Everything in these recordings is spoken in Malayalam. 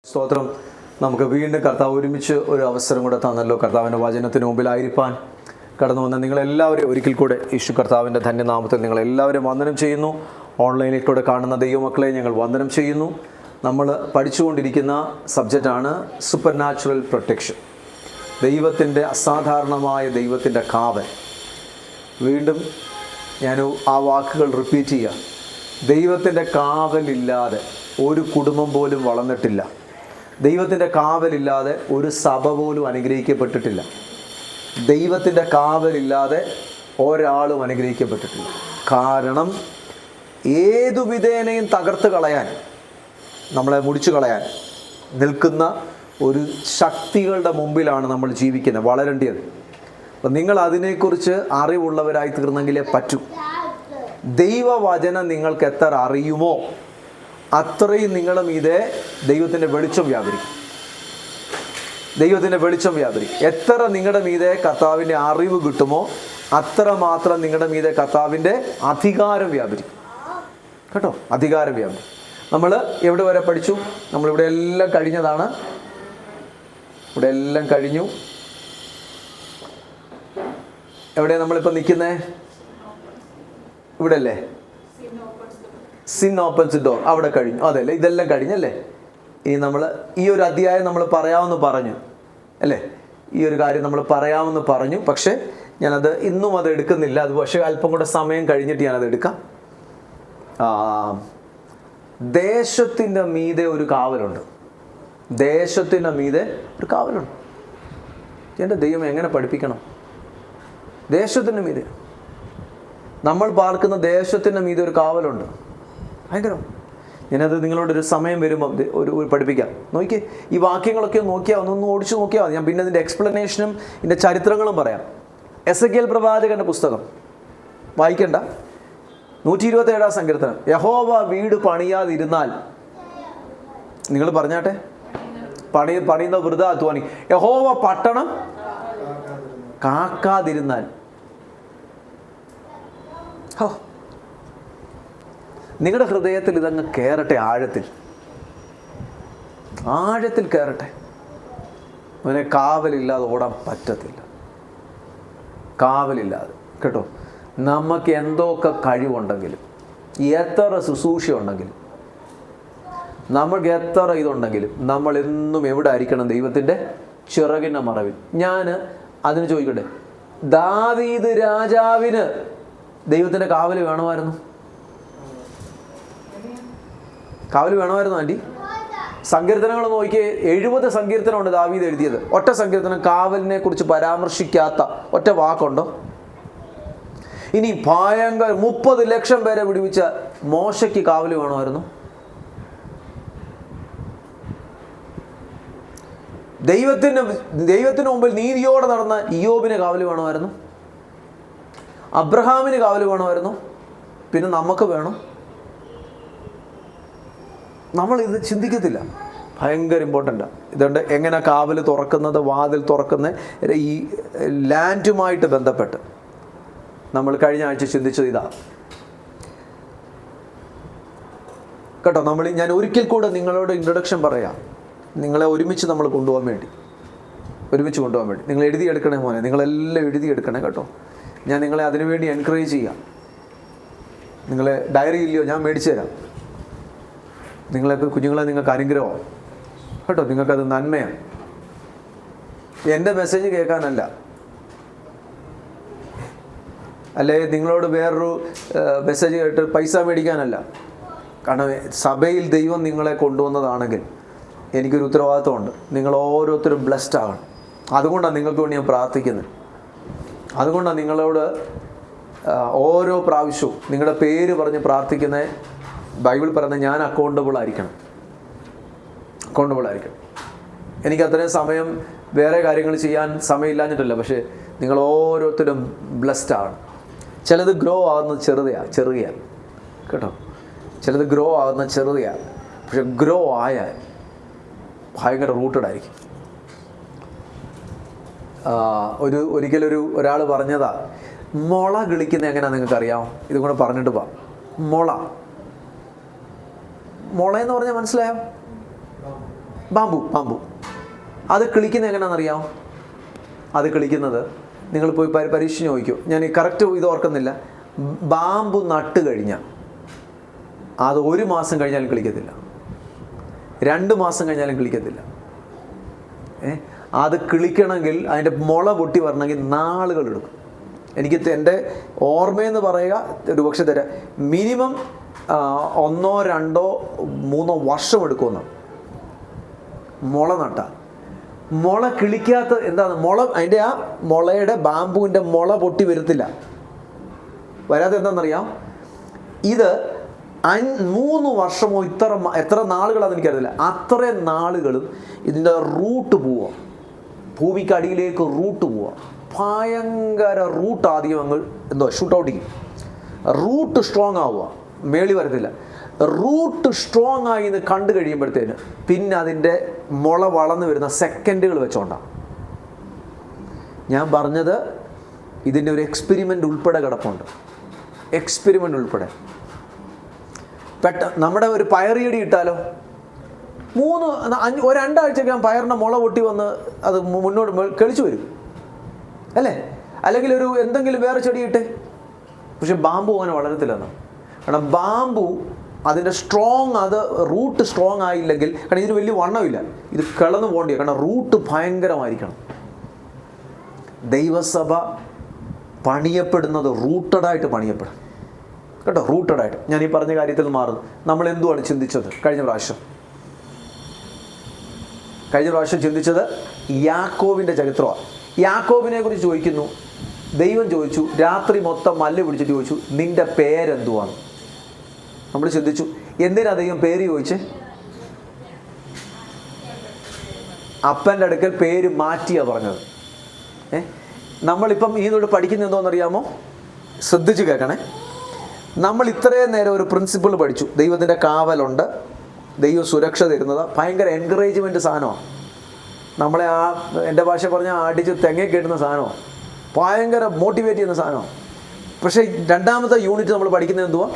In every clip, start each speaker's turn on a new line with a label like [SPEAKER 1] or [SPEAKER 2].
[SPEAKER 1] സ്തോത്രം. നമുക്ക് വീണ്ടും കർത്താവ് ഒരുമിച്ച് ഒരു അവസരം കൂടെ തന്നല്ലോ. കർത്താവിൻ്റെ വചനത്തിന് മുമ്പിലായിരിക്കാൻ കടന്നു വന്ന നിങ്ങളെല്ലാവരും ഒരിക്കൽ കൂടെ യേശു കർത്താവിൻ്റെ ധന്യനാമത്തിൽ നിങ്ങളെല്ലാവരും വന്ദനം ചെയ്യുന്നു. ഓൺലൈനിൽ കൂടെ കാണുന്ന ദൈവമക്കളെ ഞങ്ങൾ വന്ദനം ചെയ്യുന്നു. നമ്മൾ പഠിച്ചുകൊണ്ടിരിക്കുന്ന സബ്ജക്റ്റാണ് സൂപ്പർ നാച്ചുറൽ പ്രൊട്ടക്ഷൻ. ദൈവത്തിൻ്റെ അസാധാരണമായ ദൈവത്തിൻ്റെ കാവൽ. വീണ്ടും ഞാൻ ആ വാക്കുകൾ റിപ്പീറ്റ് ചെയ്യുക. ദൈവത്തിൻ്റെ കാവലില്ലാതെ ഒരു കുടുംബം പോലും വളർന്നിട്ടില്ല. ദൈവത്തിൻ്റെ കാവലില്ലാതെ ഒരു സഭ പോലും അനുഗ്രഹിക്കപ്പെട്ടിട്ടില്ല. ദൈവത്തിൻ്റെ കാവലില്ലാതെ ഒരാളും അനുഗ്രഹിക്കപ്പെട്ടിട്ടില്ല. കാരണം ഏതു വിധേനയും തകർത്ത് കളയാൻ, നമ്മളെ മുടിച്ചു കളയാൻ നിൽക്കുന്ന ഒരു ശക്തികളുടെ മുമ്പിലാണ് നമ്മൾ ജീവിക്കുന്നത്, വളരേണ്ടത്. അപ്പം നിങ്ങൾ അതിനെക്കുറിച്ച് അറിവുള്ളവരായി തീർന്നെങ്കിലേ പറ്റൂ. ദൈവവചനം നിങ്ങൾക്ക് എത്ര അറിയുമോ അത്രയും നിങ്ങളും ഇതേ ദൈവത്തിൻ്റെ വെളിച്ചം വ്യാപരിക്കും. ദൈവത്തിൻ്റെ വെളിച്ചം വ്യാപരിക്കും. എത്ര നിങ്ങളുടെ മീതെ കർത്താവിൻ്റെ അറിവ് കിട്ടുമോ അത്ര മാത്രം നിങ്ങളുടെ മീതെ കർത്താവിൻ്റെ അധികാരം വ്യാപരിക്കും. കേട്ടോ, അധികാരം വ്യാപരിക്കും. നമ്മൾ എവിടെ വരെ പഠിച്ചു? നമ്മളിവിടെ എല്ലാം കഴിഞ്ഞതാണ്. ഇവിടെ എല്ലാം കഴിഞ്ഞു. എവിടെയാണ് നമ്മളിപ്പോൾ നിൽക്കുന്നത്? ഇവിടെ അല്ലേ? Sin opens door. അവിടെ കഴിഞ്ഞു. അതെല്ലേ, ഇതെല്ലാം കഴിഞ്ഞല്ലേ? ഈ ഒരു അധ്യായം നമ്മൾ പറയാമെന്ന് പറഞ്ഞു അല്ലേ? ഈ ഒരു കാര്യം നമ്മൾ പറയാമെന്ന് പറഞ്ഞു. പക്ഷേ ഞാനത് ഇന്നും അത് എടുക്കുന്നില്ല. അത് പക്ഷേ അല്പം കൂടെ സമയം കഴിഞ്ഞിട്ട് ഞാനത് എടുക്കാം. ദേശത്തിൻ്റെ മീതെ ഒരു കാവലുണ്ട്. ദേശത്തിൻ്റെ മീതെ ഒരു കാവലുണ്ട്. എൻ്റെ ദൈവം എങ്ങനെ പഠിപ്പിക്കണം? ദേശത്തിൻ്റെ മീതെ, നമ്മൾ പാർക്കുന്ന ദേശത്തിൻ്റെ മീതെ ഒരു കാവലുണ്ട്. ഭയങ്കരം. ഞാനത് നിങ്ങളോടൊരു സമയം വരുമ്പം ഒരു പഠിപ്പിക്കാം. നോക്കിയേ, ഈ വാക്യങ്ങളൊക്കെ നോക്കിയാൽ ഒന്നൊന്ന് ഓടിച്ചു നോക്കിയാൽ മതി. ഞാൻ പിന്നെ ഇതിൻ്റെ എക്സ്പ്ലനേഷനും ഇതിൻ്റെ ചരിത്രങ്ങളും പറയാം. എസെക്കിയേൽ പ്രവാചകൻ്റെ പുസ്തകം വായിക്കണ്ട. 127 സങ്കീർത്തനം. യഹോവ വീട് പണിയാതിരുന്നാൽ, നിങ്ങൾ പറഞ്ഞാട്ടെ, പണിയുന്ന വൃഥ അധ്വാനി. യഹോവ പട്ടണം കാക്കാതിരുന്നാൽ, നിങ്ങളുടെ ഹൃദയത്തിൽ ഇതങ്ങ് കയറട്ടെ. ആഴത്തിൽ കയറട്ടെ. അവനെ കാവലില്ലാതെ ഓടാൻ പറ്റത്തില്ല. കാവലില്ലാതെ. കേട്ടോ, നമുക്ക് എന്തൊക്കെ കഴിവുണ്ടെങ്കിലും, എത്ര ശുശ്രൂഷ ഉണ്ടെങ്കിലും, നമുക്ക് എത്ര ഇതുണ്ടെങ്കിലും, നമ്മൾ എന്നും എവിടെ ആയിരിക്കണം? ദൈവത്തിൻ്റെ ചിറകിൻ്റെ മറവിൽ. ഞാൻ അതിന് ചോദിക്കട്ടെ, ദാവീദ് രാജാവിന് ദൈവത്തിൻ്റെ കാവൽ വേണമായിരുന്നു? കാവൽ വേണമായിരുന്നു ആൻറ്റി? സങ്കീർത്തനങ്ങൾ നോക്കിയേ, 70 സങ്കീർത്തനമുണ്ട് ദാവീദ് എഴുതിയത്. ഒറ്റ സങ്കീർത്തനം കാവലിനെ കുറിച്ച് പരാമർശിക്കാത്ത ഒറ്റ വാക്കുണ്ടോ? ഇനി ഭയങ്കര 30 ലക്ഷം പേരെ വിടുവിച്ച മോശയ്ക്ക് കാവൽ വേണമായിരുന്നു? ദൈവത്തിന് മുമ്പിൽ നീതിയോടെ നടന്ന ഇയ്യോബിന് കാവൽ വേണമായിരുന്നു? അബ്രഹാമിന് കാവൽ വേണമായിരുന്നു? പിന്നെ നമുക്ക് വേണം? നമ്മളിത് ചിന്തിക്കത്തില്ല. ഭയങ്കര ഇമ്പോർട്ടൻ്റാണ്. ഇതുകൊണ്ട് എങ്ങനെ കാവൽ തുറക്കുന്നത്, വാതിൽ തുറക്കുന്ന ഈ ലാൻഡുമായിട്ട് ബന്ധപ്പെട്ട് നമ്മൾ കഴിഞ്ഞ ആഴ്ച ചിന്തിച്ചത് ഇതാണ് കേട്ടോ. ഞാൻ ഒരിക്കൽ കൂടെ നിങ്ങളോട് ഇൻട്രൊഡക്ഷൻ പറയാം. നിങ്ങളെ ഒരുമിച്ച് നമ്മൾ കൊണ്ടുപോകാൻ വേണ്ടി, നിങ്ങൾ എഴുതിയെടുക്കണേ മോനെ, നിങ്ങളെല്ലാം എഴുതിയെടുക്കണേ കേട്ടോ. ഞാൻ നിങ്ങളെ അതിനുവേണ്ടി എൻകറേജ് ചെയ്യാം. നിങ്ങളെ ഡയറി ഇല്ലയോ? ഞാൻ മേടിച്ചു തരാം. കുഞ്ഞുങ്ങളെ നിങ്ങൾക്ക് അനുഗ്രഹമാണ് കേട്ടോ. നിങ്ങൾക്കത് നന്മയാണ്. എൻ്റെ മെസ്സേജ് കേൾക്കാനല്ല, അല്ലേ നിങ്ങളോട് വേറൊരു മെസ്സേജ് കേട്ട് പൈസ മേടിക്കാനല്ല. കാരണം സഭയിൽ ദൈവം നിങ്ങളെ കൊണ്ടുവന്നതാണെങ്കിൽ എനിക്കൊരു ഉത്തരവാദിത്വമുണ്ട്. നിങ്ങൾ ഓരോരുത്തരും ബ്ലെസ്ഡ് ആകണം. അതുകൊണ്ടാണ് നിങ്ങൾക്ക് വേണ്ടി ഞാൻ പ്രാർത്ഥിക്കുന്നത്. അതുകൊണ്ടാണ് നിങ്ങളോട് ഓരോ പ്രാവശ്യവും നിങ്ങളുടെ പേര് പറഞ്ഞ് പ്രാർത്ഥിക്കുന്ന ബൈബിൾ പറയുന്നത്, ഞാൻ അക്കൗണ്ടബിൾ ആയിരിക്കണം. എനിക്ക് അത്രയും സമയം വേറെ കാര്യങ്ങൾ ചെയ്യാൻ സമയമില്ലാഞ്ഞിട്ടല്ല, പക്ഷേ നിങ്ങൾ ഓരോരുത്തരും ബ്ലെസ്ഡ് ആണ്. ചിലത് ഗ്രോ ആകുന്നത് ചെറുകയാണ് കേട്ടോ. ചിലത് ഗ്രോ ആകുന്നത് ചെറുകയാണ്, പക്ഷെ ഗ്രോ ആയാൽ ഭയങ്കര റൂട്ടഡ് ആയിരിക്കും. ഒരാൾ പറഞ്ഞതാ, മുള കിളിക്കുന്നത് എങ്ങനെയാണെന്ന് നിങ്ങൾക്ക് അറിയാമോ? ഇതും കൂടെ പറഞ്ഞിട്ട് പോവാം. മുള എന്ന് പറഞ്ഞാൽ മനസ്സിലായോ? ബാമ്പു അത് കിളിക്കുന്നത് എങ്ങനെയാണെന്നറിയാമോ? അത് കിളിക്കുന്നത് നിങ്ങൾ പോയി പരീക്ഷിച്ച് നോക്കിക്കോ. ഞാൻ ഈ കറക്റ്റ് ഇത് ഓർക്കുന്നില്ല. ബാമ്പു നട്ട് കഴിഞ്ഞാൽ അത് 1 മാസം കഴിഞ്ഞാലും കിളിക്കത്തില്ല, 2 മാസം കഴിഞ്ഞാലും കിളിക്കത്തില്ല. അത് കിളിക്കണമെങ്കിൽ അതിൻ്റെ മുള പൊട്ടി വരണമെങ്കിൽ നാളുകളെടുക്കും. എനിക്ക് എൻ്റെ ഓർമ്മയെന്ന് പറയുക, ഒരു പക്ഷേ തരാം, മിനിമം 1, 2, 3 വർഷം എടുക്കുമെന്ന്. മുള നട്ട മുള കിളിക്കാത്ത എന്താണ് മുള, അതിൻ്റെ ആ മുളയുടെ ബാമ്പുവിൻ്റെ മുള പൊട്ടി വരത്തില്ല. വരാതെ എന്താണെന്നറിയാം, ഇത് 3 വർഷമോ എത്ര നാളുകളാണെന്ന് എനിക്കറിയില്ല, അത്രയും നാളുകളും ഇതിൻ്റെ റൂട്ട് പോവുക, ഭൂമിക്കടിയിലേക്ക് റൂട്ട് പോവുക. ഭയങ്കര റൂട്ട് ആദ്യം അങ്ങ് ഷൂട്ട് ഔട്ട് ചെയ്യും. റൂട്ട് സ്ട്രോങ് ആവുക, മേളി വരത്തില്ല. റൂട്ട് സ്ട്രോങ് ആയി എന്ന് കണ്ടു കഴിയുമ്പോഴത്തേന് പിന്നെ അതിൻ്റെ മുള വളർന്നു വരുന്ന സെക്കൻഡുകൾ വെച്ചോണ്ടാണ്. ഞാൻ പറഞ്ഞത് ഇതിൻ്റെ ഒരു എക്സ്പെരിമെൻ്റ് ഉൾപ്പെടെ കിടപ്പുണ്ട്. എക്സ്പെരിമെൻ്റ് ഉൾപ്പെടെ നമ്മുടെ ഒരു പയറിയടി ഇട്ടാലോ, 2 ആഴ്ചയ്ക്ക് പയറിൻ്റെ മുള പൊട്ടി വന്ന് അത് മുന്നോട്ട് കിളിച്ചു വരും അല്ലേ? അല്ലെങ്കിൽ ഒരു എന്തെങ്കിലും വേറെ ചെടി ഇട്ടേ. പക്ഷെ ബാമ്പു അങ്ങനെ വളരത്തില്ലെന്ന്. കാരണം ബാമ്പു അതിൻ്റെ അത് റൂട്ട് സ്ട്രോങ് ആയില്ലെങ്കിൽ, കാരണം ഇതിന് വലിയ വണ്ണമില്ല, ഇത് കിളന്ന് പോകേണ്ടി. കാരണം റൂട്ട് ഭയങ്കരമായിരിക്കണം. ദൈവസഭ പണിയപ്പെടുന്നത് റൂട്ടഡായിട്ട് പണിയപ്പെടും കേട്ടോ, റൂട്ടഡായിട്ട്. ഞാൻ ഈ പറഞ്ഞ കാര്യത്തിൽ മാറുന്നു. നമ്മൾ എന്തുവാണ് ചിന്തിച്ചത് കഴിഞ്ഞ പ്രാവശ്യം ചിന്തിച്ചത് യാക്കോബിൻ്റെ ചരിത്രമാണ്. യാക്കോബിനെ കുറിച്ച് ചോദിക്കുന്നു. ദൈവം ചോദിച്ചു, രാത്രി മൊത്തം മല്ല് പിടിച്ചിട്ട് ചോദിച്ചു, നിൻ്റെ പേരെന്തുവാണ്? നമ്മൾ ചിന്തിച്ചു, എന്തിനാ ദൈവം പേര് ചോദിച്ചേ? അപ്പൻ്റെ അടുക്കൽ പേര് മാറ്റിയാണ് പറഞ്ഞത്. നമ്മളിപ്പം ഇതിനോട് പഠിക്കുന്ന എന്തോന്നറിയാമോ? ശ്രദ്ധിച്ച് കേൾക്കണേ. നമ്മൾ ഇത്രയും നേരം ഒരു പ്രിൻസിപ്പിൾ പഠിച്ചു. ദൈവത്തിൻ്റെ കാവലുണ്ട്, ദൈവം സുരക്ഷ തരുന്നത്, ഭയങ്കര എൻകറേജ്മെൻറ്റ് സാധനമാണ്. നമ്മളെ എൻ്റെ ഭാഷ പറഞ്ഞാൽ അടിച്ച് തെങ്ങ കെട്ടുന്ന സാധനമാണ്, ഭയങ്കര മോട്ടിവേറ്റ് ചെയ്യുന്ന സാധനമാണ്. പക്ഷേ 2ാമത്തെ യൂണിറ്റ് നമ്മൾ പഠിക്കുന്നത് എന്തുവാ?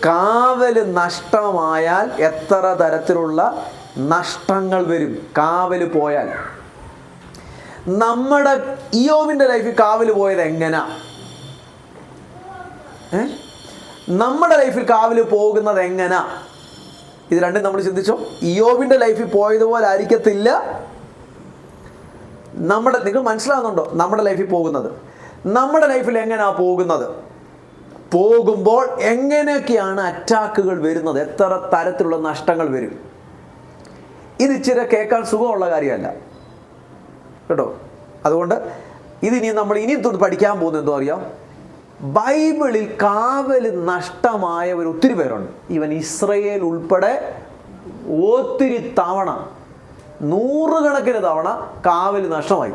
[SPEAKER 1] കാവല് നഷ്ടമായാൽ എത്ര തരത്തിലുള്ള നഷ്ടങ്ങൾ വരും കാവല് പോയാൽ. നമ്മുടെ ഇയ്യോബിൻ്റെ ലൈഫിൽ കാവല് പോയത് എങ്ങനാ? നമ്മുടെ ലൈഫിൽ കാവല് പോകുന്നത് എങ്ങനാ? ഇത് രണ്ടും നമ്മൾ ചിന്തിച്ചോ? ഇയ്യോബിൻ്റെ ലൈഫിൽ പോയതുപോലെ ആയിരിക്കത്തില്ല നിങ്ങൾ മനസ്സിലാകുന്നുണ്ടോ? നമ്മുടെ ലൈഫിൽ പോകുന്നത്, നമ്മുടെ ലൈഫിൽ എങ്ങനെയാ പോകുന്നത്? പോകുമ്പോൾ എങ്ങനെയൊക്കെയാണ് അറ്റാക്കുകൾ വരുന്നത്, എത്ര തരത്തിലുള്ള നഷ്ടങ്ങൾ വരും. ഇത് ഇച്ചിരി കേൾക്കാൻ സുഖമുള്ള കാര്യമല്ല കേട്ടോ. അതുകൊണ്ട് നമ്മൾ ഇനിയും പഠിക്കാൻ പോകുന്നത് എന്തോ അറിയാം? ബൈബിളിൽ കാവല് നഷ്ടമായവർ ഒത്തിരി പേരുണ്ട്. ഈവൻ ഇസ്രയേൽ ഉൾപ്പെടെ ഒത്തിരി തവണ, 100 കണക്കിന് തവണ കാവല് നഷ്ടമായി.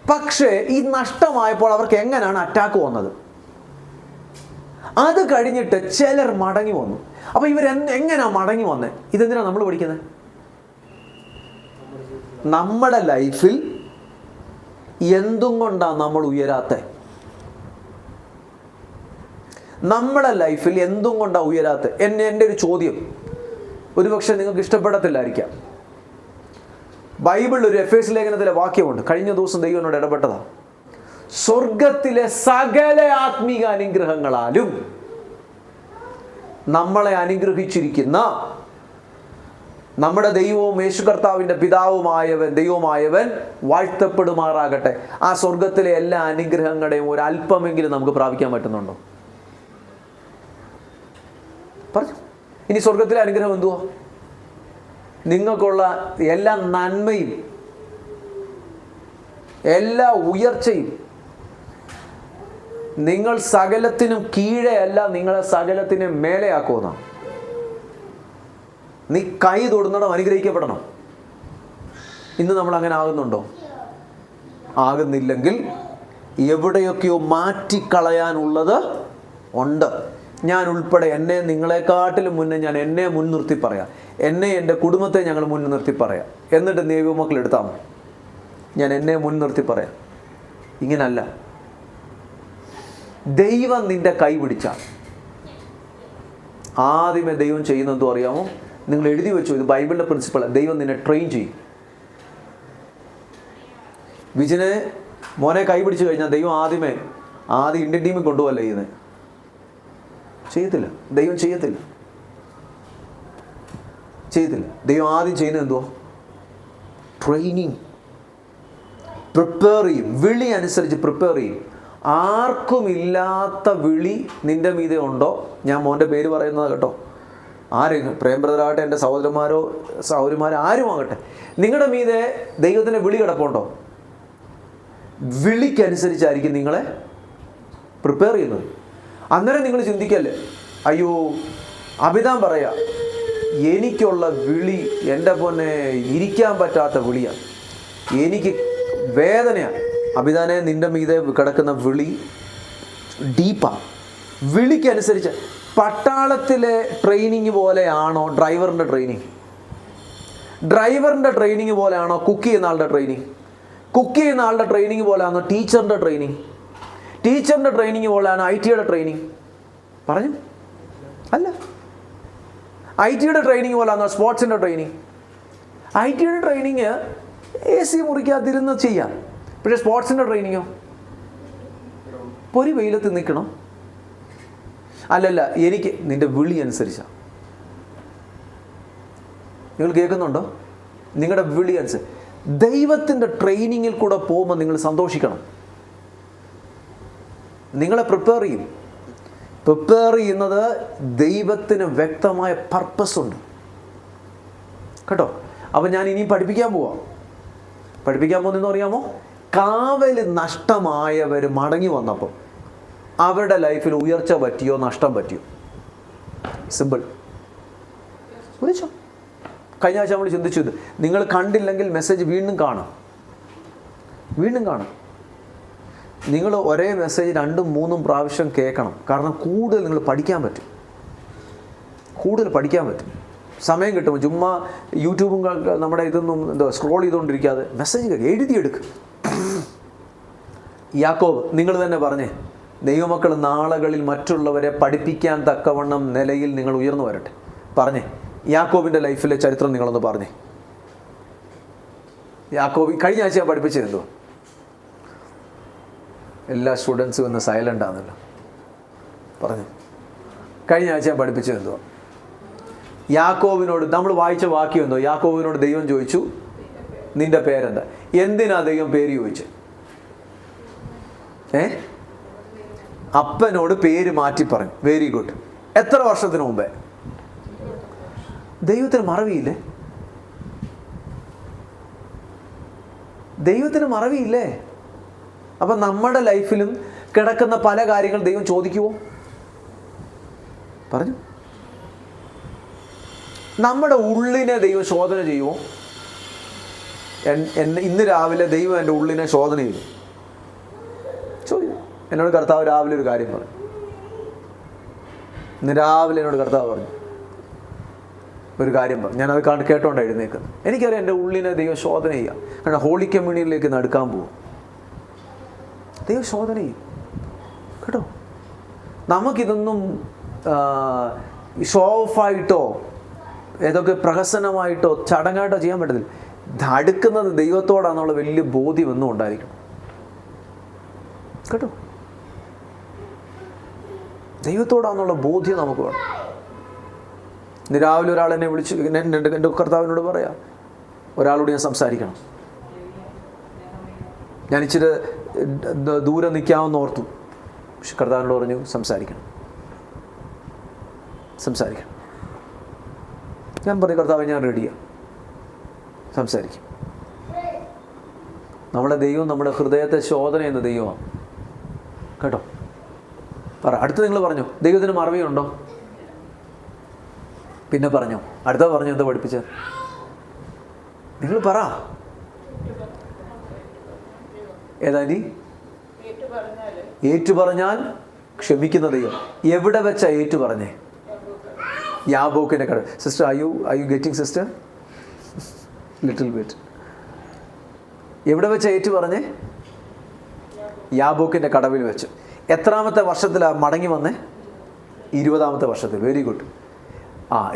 [SPEAKER 1] പക്ഷേ ഈ നഷ്ടമായപ്പോൾ അവർക്ക് എങ്ങനെയാണ് അറ്റാക്ക് വന്നത്? അത് കഴിഞ്ഞിട്ട് ചിലർ മടങ്ങി വന്നു. അപ്പോൾ എങ്ങനെയാ മടങ്ങി വന്നത്? ഇതെന്തിനാണ് നമ്മൾ പഠിക്കുന്നത്? നമ്മുടെ ലൈഫിൽ എന്തും കൊണ്ടാണ് നമ്മൾ ഉയരാത്തത്? നമ്മുടെ ലൈഫിൽ എന്തും കൊണ്ടാണ് ഉയരാത്തത്? എൻ്റെ ഒരു ചോദ്യം ഒരുപക്ഷെ നിങ്ങൾക്ക് ഇഷ്ടപ്പെടത്തില്ലായിരിക്കാം. ബൈബിളിൽ ഒരു എഫേസ്യ ലേഖനത്തിലെ വാക്യമുണ്ട്. കഴിഞ്ഞ ദിവസം ദൈവം എന്നോട് ഇടപെട്ടതാണ്. സ്വർഗത്തിലെ സകല ആത്മീക അനുഗ്രഹങ്ങളാലും നമ്മളെ അനുഗ്രഹിച്ചിരിക്കുന്ന നമ്മുടെ ദൈവവും യേശു കർത്താവിൻ്റെ ദൈവമായവൻ വാഴ്ത്തപ്പെടുമാറാകട്ടെ. ആ സ്വർഗത്തിലെ എല്ലാ അനുഗ്രഹങ്ങളുടെയും ഒരു അല്പമെങ്കിലും നമുക്ക് പ്രാപിക്കാൻ പറ്റുന്നുണ്ടോ? പറഞ്ഞു. ഇനി സ്വർഗത്തിലെ അനുഗ്രഹം എന്തുവാ? നിങ്ങൾക്കുള്ള എല്ലാ നന്മയും എല്ലാ ഉയർച്ചയും, നിങ്ങൾ സകലത്തിനും കീഴെ അല്ല, നിങ്ങളെ സകലത്തിനും മേലെയാക്കുമെന്നാണ്. നീ കൈ തൊടുന്നിടം അനുഗ്രഹിക്കപ്പെടണം. ഇന്ന് നമ്മൾ അങ്ങനെ ആകുന്നുണ്ടോ? ആകുന്നില്ലെങ്കിൽ എവിടെയൊക്കെയോ മാറ്റിക്കളയാനുള്ളത് ഉണ്ട്. ഞാൻ ഉൾപ്പെടെ, നിങ്ങളെക്കാട്ടിലും മുന്നേ ഞാൻ എന്നെ മുൻനിർത്തി പറയാം. എൻ്റെ കുടുംബത്തെ ഞങ്ങൾ മുൻനിർത്തി പറയാം. എന്നിട്ട് ദൈവമക്കൾ എടുത്താൽ മതി. ഞാൻ എന്നെ മുൻനിർത്തി പറയാം. ഇങ്ങനല്ല. ദൈവം നിന്റെ കൈ പിടിച്ചാൽ ആദ്യമേ ദൈവം ചെയ്യുന്നതെന്തോ അറിയാമോ? നിങ്ങൾ എഴുതി വെച്ചു, ഇത് ബൈബിളിൻ്റെ പ്രിൻസിപ്പൾ. ദൈവം നിന്നെ ട്രെയിൻ ചെയ്യും. വിജയനെ മോനെ കൈ പിടിച്ചു കഴിഞ്ഞാൽ ദൈവം ആദ്യം ഇന്ത്യൻ ടീമിൽ കൊണ്ടുപോകല്ലേ ചെയ്യുന്നത്? ചെയ്യത്തില്ല. ദൈവം ചെയ്യത്തില്ല. ദൈവം ആദ്യം ചെയ്യുന്നത് എന്തുവാ? ട്രെയിനിങ്, പ്രിപ്പയർ ചെയ്യും. വിളി അനുസരിച്ച് പ്രിപ്പയർ ചെയ്യും. ആർക്കും ഇല്ലാത്ത വിളി നിൻ്റെ മീതെ ഉണ്ടോ? ഞാൻ മോൻ്റെ പേര് പറയുന്നത് കേട്ടോ. ആരെങ്കിലും പ്രേം ബ്രദറാകട്ടെ, എൻ്റെ സഹോദരിമാരോ ആരും ആകട്ടെ, നിങ്ങളുടെ മീതെ ദൈവത്തിൻ്റെ വിളി കിടപ്പുണ്ടോ? വിളിക്കനുസരിച്ചായിരിക്കും നിങ്ങളെ പ്രിപ്പയർ ചെയ്യുന്നത്. അന്നേരം നിങ്ങൾ ചിന്തിക്കല്ലേ, അയ്യോ അഭിതാൻ പറയാ, എനിക്കുള്ള വിളി എൻ്റെ പൊന്നെ ഇരിക്കാൻ പറ്റാത്ത വിളിയാണ്, എനിക്ക് വേദനയാണ്. അഭിതാനെ, നിൻ്റെ മീതെ കിടക്കുന്ന വിളി ഡീപ്പാണ്. വിളിക്കനുസരിച്ച് പട്ടാളത്തിലെ ട്രെയിനിങ് പോലെയാണോ ഡ്രൈവറിൻ്റെ ട്രെയിനിങ്? ഡ്രൈവറിൻ്റെ ട്രെയിനിങ് പോലെയാണോ കുക്ക് ചെയ്യുന്ന ആളുടെ ട്രെയിനിങ്? കുക്ക് ചെയ്യുന്ന ആളുടെ ട്രെയിനിങ് പോലെയാണോ ടീച്ചറിൻ്റെ ട്രെയിനിങ്? ടീച്ചറിൻ്റെ ട്രെയിനിങ് പോലെയാണോ IT-യുടെ ട്രെയിനിങ്? പറഞ്ഞു അല്ല. IT-യുടെ ട്രെയിനിങ് പോലെയാണോ സ്പോർട്സിൻ്റെ ട്രെയിനിങ്? IT-യുടെ ട്രെയിനിങ് AC മുറിക്കാതിരുന്ന് ചെയ്യാം. പക്ഷേ സ്പോർട്സിൻ്റെ ട്രെയിനിങ്ങോ പൊരി വെയിലത്ത് നിൽക്കണം. അല്ലല്ല, എനിക്ക് നിൻ്റെ വിളി അനുസരിച്ചാണ്. നിങ്ങൾ കേൾക്കുന്നുണ്ടോ? നിങ്ങളുടെ വിളി അനുസരിച്ച് ദൈവത്തിൻ്റെ ട്രെയിനിങ്ങിൽ കൂടെ പോകുമ്പോൾ നിങ്ങൾ സന്തോഷിക്കണം. നിങ്ങളെ പ്രിപ്പയർ ചെയ്യും. പ്രിപ്പയർ ചെയ്യുന്നത് ദൈവത്തിന് വ്യക്തമായ പർപ്പസ് ഉണ്ട് കേട്ടോ. അപ്പം ഞാൻ ഇനിയും പഠിപ്പിക്കാൻ പോകുന്നതെന്ന് അറിയാമോ? കാവൽ നഷ്ടമായവർ മടങ്ങി വന്നപ്പോൾ അവരുടെ ലൈഫിൽ ഉയർച്ച പറ്റിയോ നഷ്ടം പറ്റിയോ? സിമ്പിൾ. വിളിച്ചോ. കഴിഞ്ഞ ആഴ്ച നമ്മൾ ചിന്തിച്ചു, ഇത് നിങ്ങൾ കണ്ടില്ലെങ്കിൽ മെസ്സേജ് വീണ്ടും കാണാം. നിങ്ങൾ ഒരേ മെസ്സേജ് 2-3 പ്രാവശ്യം കേൾക്കണം. കാരണം കൂടുതൽ നിങ്ങൾ പഠിക്കാൻ പറ്റും. സമയം കിട്ടുമ്പോൾ ചുമ്മാ യൂട്യൂബും നമ്മുടെ ഇതൊന്നും സ്ക്രോൾ ചെയ്തുകൊണ്ടിരിക്കാതെ മെസ്സേജ് എഴുതിയെടുക്കും. യാക്കോബ്, നിങ്ങൾ തന്നെ പറഞ്ഞേ, ദൈവമക്കൾ നാളുകളിൽ മറ്റുള്ളവരെ പഠിപ്പിക്കാൻ തക്കവണ്ണം നിലയിൽ നിങ്ങൾ ഉയർന്നു വരട്ടെ. പറഞ്ഞേ, യാക്കോബിൻ്റെ ലൈഫിലെ ചരിത്രം നിങ്ങളൊന്ന് പറഞ്ഞേ. യാക്കോബ് കഴിഞ്ഞ ആഴ്ച ഞാൻ പഠിപ്പിച്ചിരുന്നു. എല്ലാ സ്റ്റുഡൻസും ഇന്ന് സൈലൻ്റ് ആണല്ലോ. പറഞ്ഞു. കഴിഞ്ഞ ആഴ്ച ഞാൻ പഠിപ്പിച്ചിരുന്നു. യാക്കോബിനോട് നമ്മൾ വായിച്ച വാക്യം എന്തോ? യാക്കോബിനോട് ദൈവം ചോദിച്ചു, നിന്റെ പേരെന്താ? എന്തിനാ ദൈവം പേര് ചോദിച്ചത്? അപ്പനോട് പേര് മാറ്റി പറഞ്ഞു. Very good. എത്ര വർഷത്തിന് മുമ്പേ? ദൈവത്തിന് മറവിയില്ലേ? അപ്പം നമ്മുടെ ലൈഫിലും കിടക്കുന്ന പല കാര്യങ്ങൾ ദൈവം ചോദിക്കുമോ? പറഞ്ഞു. നമ്മുടെ ഉള്ളിനെ ദൈവം ശോധന ചെയ്യുമോ? ഇന്ന് രാവിലെ ദൈവം എൻ്റെ ഉള്ളിനെ ശോധന ചെയ്തു. എന്നോട് കർത്താവ് രാവിലെ ഒരു കാര്യം പറഞ്ഞു. ഇന്ന് രാവിലെ എന്നോട് കർത്താവ് പറഞ്ഞു ഒരു കാര്യം പറഞ്ഞു. ഞാനത് കേട്ടോണ്ട് എഴുന്നേക്കുന്നത്. എനിക്കറിയാം എൻ്റെ ഉള്ളിനെ ദൈവം ശോധന ചെയ്യാം. കാരണം ഹോളി കമ്മ്യൂണിയനിലേക്ക് നടക്കാൻ പോകും. ദൈവം ശോധന ചെയ്യും കേട്ടോ. നമുക്കിതൊന്നും ഷോ ഓഫായിട്ടോ ഏതൊക്കെ പ്രഹസനമായിട്ടോ ചടങ്ങായിട്ടോ ചെയ്യാൻ പറ്റത്തില്ല. അടുക്കുന്നത് ദൈവത്തോടാന്നുള്ള വലിയ ബോധ്യമൊന്നും ഉണ്ടായിരിക്കണം കേട്ടോ. ദൈവത്തോടാന്നുള്ള ബോധ്യം നമുക്ക് വേണം. ഇന്ന് രാവിലെ ഒരാൾ എന്നെ വിളിച്ച് എൻ്റെ കർത്താവിനോട് പറയാം, ഒരാളോട് ഞാൻ സംസാരിക്കണം. ഞാൻ ഇച്ചിരി ദൂരെ നിൽക്കാമെന്ന് ഓർത്തു. പക്ഷെ കർത്താവിനോട് പറഞ്ഞു സംസാരിക്കണം. ഞാൻ പറഞ്ഞു, കർത്താവ് ഞാൻ റെഡിയാണ്, സംസാരിക്കും. നമ്മുടെ ദൈവം നമ്മുടെ ഹൃദയത്തെ ശോധന ചെയ്യുന്ന ദൈവമാണ് കേട്ടോ. പറ. അടുത്ത് നിങ്ങൾ പറഞ്ഞു, ദൈവത്തിന് മറവിയുണ്ടോ? പിന്നെ പറഞ്ഞു. അടുത്ത പറഞ്ഞു, എന്താ പഠിപ്പിച്ചത്? നിങ്ങൾ പറ. ഏതാ നീ? ഏറ്റു പറഞ്ഞാൽ ക്ഷമിക്കുന്ന ദൈവം. എവിടെ വെച്ചാ ഏറ്റു പറഞ്ഞേ? യാബോക്കിന്റെ കട. Sister, I you getting sister? Little bit. എവിടെ വെച്ചാ ഏറ്റു പറഞ്ഞേ? യാബോക്കിന്റെ കടവിൽ വെച്ച്. എത്രാമത്തെ വർഷത്തിലാണ് മടങ്ങി വന്നേ? 20ാമത്തെ വർഷത്തിൽ. Very good.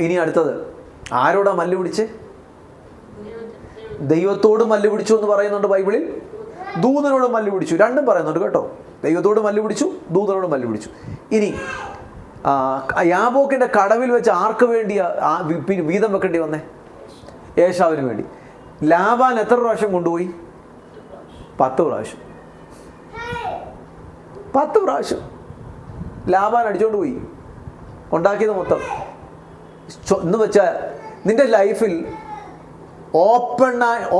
[SPEAKER 1] ഇനി അടുത്തത് ആരോടാ മല്ല് പിടിച്ച്? ദൈവത്തോട് മല്ല് പിടിച്ചു എന്ന് പറയുന്നുണ്ട് ബൈബിളിൽ, ദൂതനോട് മല്ല് പിടിച്ചു, രണ്ടും പറയുന്നുണ്ട് കേട്ടോ. ദൈവത്തോട് മല്ല് പിടിച്ചു, ദൂതനോട് മല്ല് പിടിച്ചു. ഇനി യാബോക്കിൻ്റെ കടവിൽ വെച്ച് ആർക്ക് വേണ്ടി വീതം വെക്കേണ്ടി വന്നേ? ഏശാവിന് വേണ്ടി. ലാബാൻ എത്ര പ്രാവശ്യം കൊണ്ടുപോയി? 10 പ്രാവശ്യം. 10 പ്രാവശ്യം ലാബാൻ അടിച്ചോണ്ട് പോയി, ഉണ്ടാക്കിയത് മൊത്തം. എന്ന് വെച്ചാൽ നിന്റെ ലൈഫിൽ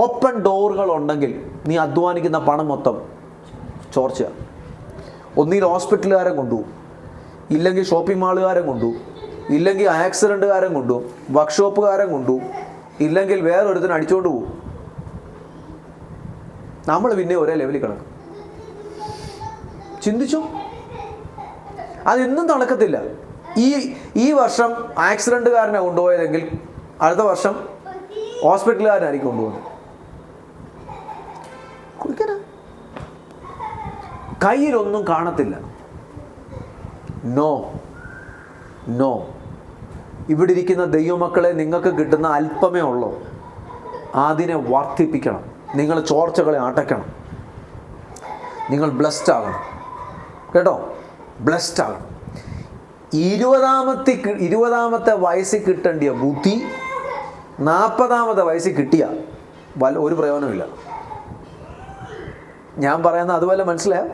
[SPEAKER 1] ഓപ്പൺ ഡോറുകൾ ഉണ്ടെങ്കിൽ നീ അധ്വാനിക്കുന്ന പണം മൊത്തം ചോർച്ച. ഒന്നിൽ ഹോസ്പിറ്റലുകാരൻ കൊണ്ടുപോകും, ഇല്ലെങ്കിൽ ഷോപ്പിംഗ് മാളുകാരൻ കൊണ്ടുപോകും, ഇല്ലെങ്കിൽ ആക്സിഡൻറ്റുകാരൻ കൊണ്ടുപോകും, വർക്ക്ഷോപ്പുകാരൻ കൊണ്ടുപോകും, ഇല്ലെങ്കിൽ വേറൊരുത്തിന് അടിച്ചുകൊണ്ട് പോകും. നമ്മൾ പിന്നെ ഒരേ ലെവലിൽ കിടക്കും. ചിന്തിച്ചോ? അതൊന്നും നടക്കത്തില്ല. ഈ വർഷം ആക്സിഡൻറ്റുകാരനെ കൊണ്ടുപോയതെങ്കിൽ അടുത്ത വർഷം ഹോസ്പിറ്റലുകാരനായിരിക്കും കൊണ്ടുപോകുന്നത്. കയ്യിലൊന്നും കാണത്തില്ല. നോ. ഇവിടെ ഇരിക്കുന്ന ദൈവമക്കളെ, നിങ്ങൾക്ക് കിട്ടുന്ന അല്പമേ ഉള്ളൂ. അതിനെ വർദ്ധിപ്പിക്കണം. നിങ്ങൾ ചോർച്ചകളെ അടയ്ക്കണം. നിങ്ങൾ ബ്ലെസ്ഡ് ആകണം കേട്ടോ. ബ്ലെസ്ഡ് ആകണം. 20-ാമത്തെ വയസ്സിൽ കിട്ടേണ്ടിയ ബുദ്ധി 40-ാമത്തെ വയസ്സിൽ കിട്ടിയ ഒരു പ്രയോജനമില്ല. ഞാൻ പറയുന്നത് അതുപോലെ മനസ്സിലായോ?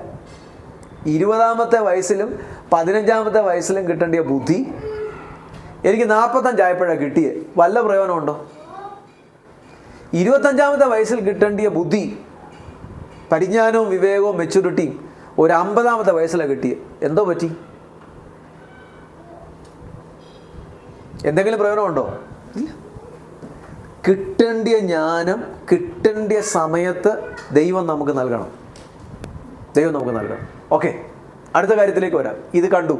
[SPEAKER 1] 20-ാമത്തെ വയസ്സിലും 15-ാമത്തെ വയസ്സിലും കിട്ടേണ്ടിയ ബുദ്ധി എനിക്ക് 45 ആയപ്പോഴാണ് കിട്ടിയേ. വല്ല പ്രയോജനമുണ്ടോ? 25-ാമത്തെ വയസ്സിൽ കിട്ടേണ്ടിയ ബുദ്ധി, പരിജ്ഞാനവും വിവേകവും മെച്യൂരിറ്റിയും ഒരു 50-ാമത്തെ വയസ്സിലാണ് കിട്ടിയത്. എന്തോ പറ്റി? എന്തെങ്കിലും പ്രയോജനമുണ്ടോ? ഇല്ല. കിട്ടേണ്ടിയ ജ്ഞാനം കിട്ടേണ്ടിയ സമയത്ത് ദൈവം നമുക്ക് നൽകണം. ഓക്കെ, അടുത്ത കാര്യത്തിലേക്ക് വരാം. ഇത് കണ്ടു.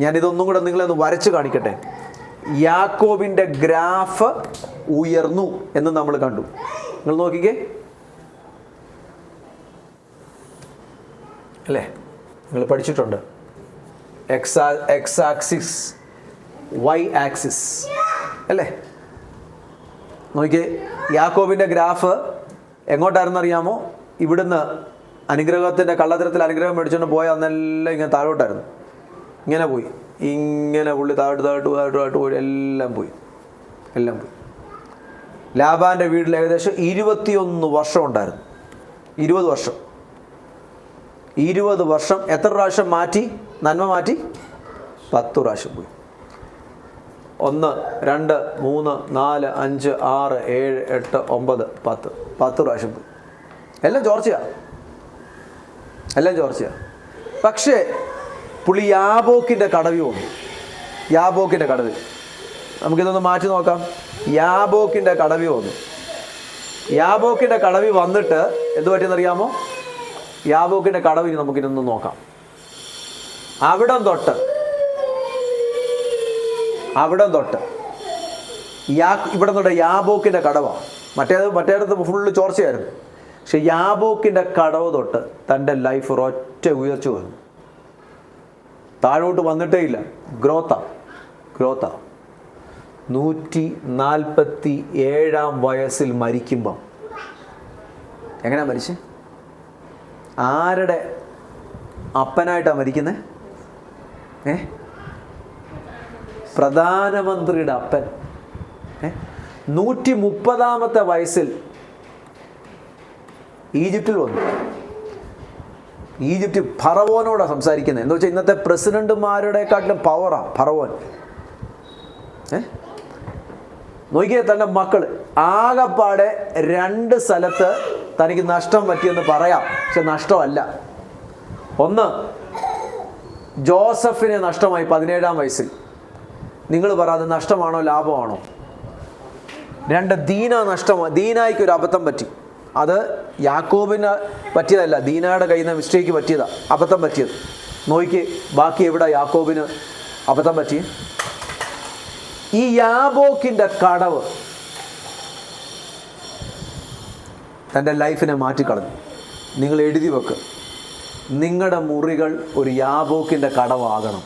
[SPEAKER 1] ഞാനിതൊന്നും കൂടെ നിങ്ങളെ ഒന്ന് വരച്ച് കാണിക്കട്ടെ. യാക്കോബിൻ്റെ ഗ്രാഫ് ഉയർന്നു എന്ന് നമ്മൾ കണ്ടു. നിങ്ങൾ നോക്കിക്കേ അല്ലേ? നിങ്ങൾ പഠിച്ചിട്ടുണ്ട്. എക്സ് ആക്സിസ്, വൈ ആക്സിസ് അല്ലേ? നോക്കിക്കേ, യാക്കോബിൻ്റെ ഗ്രാഫ് എങ്ങോട്ടായിരുന്നു അറിയാമോ? ഇവിടുന്ന് അനുഗ്രഹത്തിൻ്റെ കള്ളത്തരത്തിൽ അനുഗ്രഹം മേടിച്ചുകൊണ്ട് പോയ അന്നെല്ലാം ഇങ്ങനെ താഴോട്ടായിരുന്നു. ഇങ്ങനെ പോയി, ഇങ്ങനെ പുള്ളി താഴോട്ട് പോയി, എല്ലാം പോയി. ലാബാൻ്റെ വീട്ടിൽ ഏകദേശം 21 വർഷം ഉണ്ടായിരുന്നു. 20 വർഷം. 20 വർഷം എത്ര പ്രാവശ്യം മാറ്റി? നന്മ മാറ്റി 10 പ്രാവശ്യം പോയി. 1, 2, 3, 4, 5, 6, 7, 8, 9, 10. 10 പ്രാവശ്യം പോയി. എല്ലാം ചോർച്ചയാണ്. പക്ഷേ പുള്ളി യാബോക്കിൻ്റെ കടവിൽ വന്നു. യാബോക്കിൻ്റെ കടവിൽ നമുക്കിതൊന്ന് മാറ്റി നോക്കാം. യാബോക്കിൻ്റെ കടവിൽ വന്നു. യാബോക്കിൻ്റെ കടവിൽ വന്നിട്ട് എന്ത് പറ്റിയെന്നറിയാമോ? യാബോക്കിൻ്റെ കടവിൽ നമുക്കിതൊന്ന് നോക്കാം. അവിടം തൊട്ട് ഇവിടെ തൊട്ട് യാബോക്കിൻ്റെ കടവാണ്. മറ്റേടത്ത് ഫുള്ള് ചോർച്ചയായിരുന്നു. പക്ഷെ യാബോക്കിൻ്റെ കടവ് തൊട്ട് തൻ്റെ ലൈഫ് ഒരൊറ്റ ഉയർച്ച വന്നു. താഴോട്ട് വന്നിട്ടേ ഇല്ല. ഗ്രോത്താ 147-ാം വയസ്സിൽ മരിക്കുമ്പം എങ്ങനെയാ മരിച്ചേ? ആരുടെ അപ്പനായിട്ടാണ് മരിക്കുന്നത്? പ്രധാനമന്ത്രിയുടെ അപ്പൻ. 130-ാമത്തെ വയസ്സിൽ ഈജിപ്തിൽ വന്നു. ഈജിപ്റ്റ് ഫറവോനോടാണ് സംസാരിക്കുന്നത്. എന്ന് വെച്ചാൽ ഇന്നത്തെ പ്രസിഡന്റുമാരുടെക്കാട്ടിലും പവറാണ് ഫറവോൻ. നോക്കിയാൽ തൻ്റെ മക്കൾ ആകെപ്പാടെ 2 സ്ഥലത്ത് തനിക്ക് നഷ്ടം പറ്റിയെന്ന് പറയാം. പക്ഷെ നഷ്ടമല്ല. ഒന്ന്, ജോസഫിന് നഷ്ടമായി 17-ാം വയസ്സിൽ. നിങ്ങൾ പറ, അത് നഷ്ടമാണോ ലാഭമാണോ? 2, ദീനായ്ക്ക് ഒരു അബദ്ധം പറ്റി. അത് യാക്കോബിന് പറ്റിയതല്ല, ദീനയുടെ കയ്യിൽ നിന്ന് മിസ്റ്റേക്ക് പറ്റിയതാണ്, അബദ്ധം പറ്റിയത്. നോക്കി ബാക്കി എവിടെ യാക്കോബിന് അബദ്ധം പറ്റി? ഈ യാബോക്കിൻ്റെ കടവ് തൻ്റെ ലൈഫിനെ മാറ്റിക്കളഞ്ഞു. നിങ്ങൾ എഴുതി വെക്ക്, നിങ്ങളുടെ മുറികൾ ഒരു യാബോക്കിൻ്റെ കടവാകണം.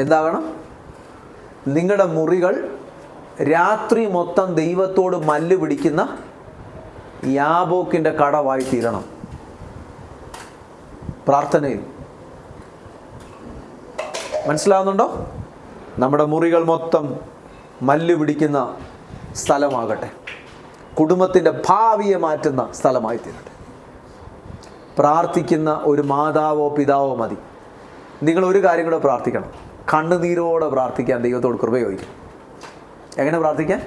[SPEAKER 1] എന്താകണം? നിങ്ങളുടെ മുറികൾ രാത്രി മൊത്തം ദൈവത്തോട് മല്ല് പിടിക്കുന്ന യാബോക്കിൻ്റെ കടവായി തീരണം. പ്രാർത്ഥനയിൽ മനസ്സിലാവുന്നുണ്ടോ? നമ്മുടെ മുറികൾ മൊത്തം മല്ല് പിടിക്കുന്ന സ്ഥലമാകട്ടെ. കുടുംബത്തിൻ്റെ ഭാവിയെ മാറ്റുന്ന സ്ഥലമായി തീരട്ടെ. പ്രാർത്ഥിക്കുന്ന ഒരു മാതാവോ പിതാവോ മതി. നിങ്ങൾ ഒരു കാര്യം കൂടെ പ്രാർത്ഥിക്കണം. കണ്ണുനീരോടെ പ്രാർത്ഥിക്കാൻ ദൈവത്തോട് കൃപ ചോദിക്കും. എങ്ങനെ പ്രാർത്ഥിക്കാൻ?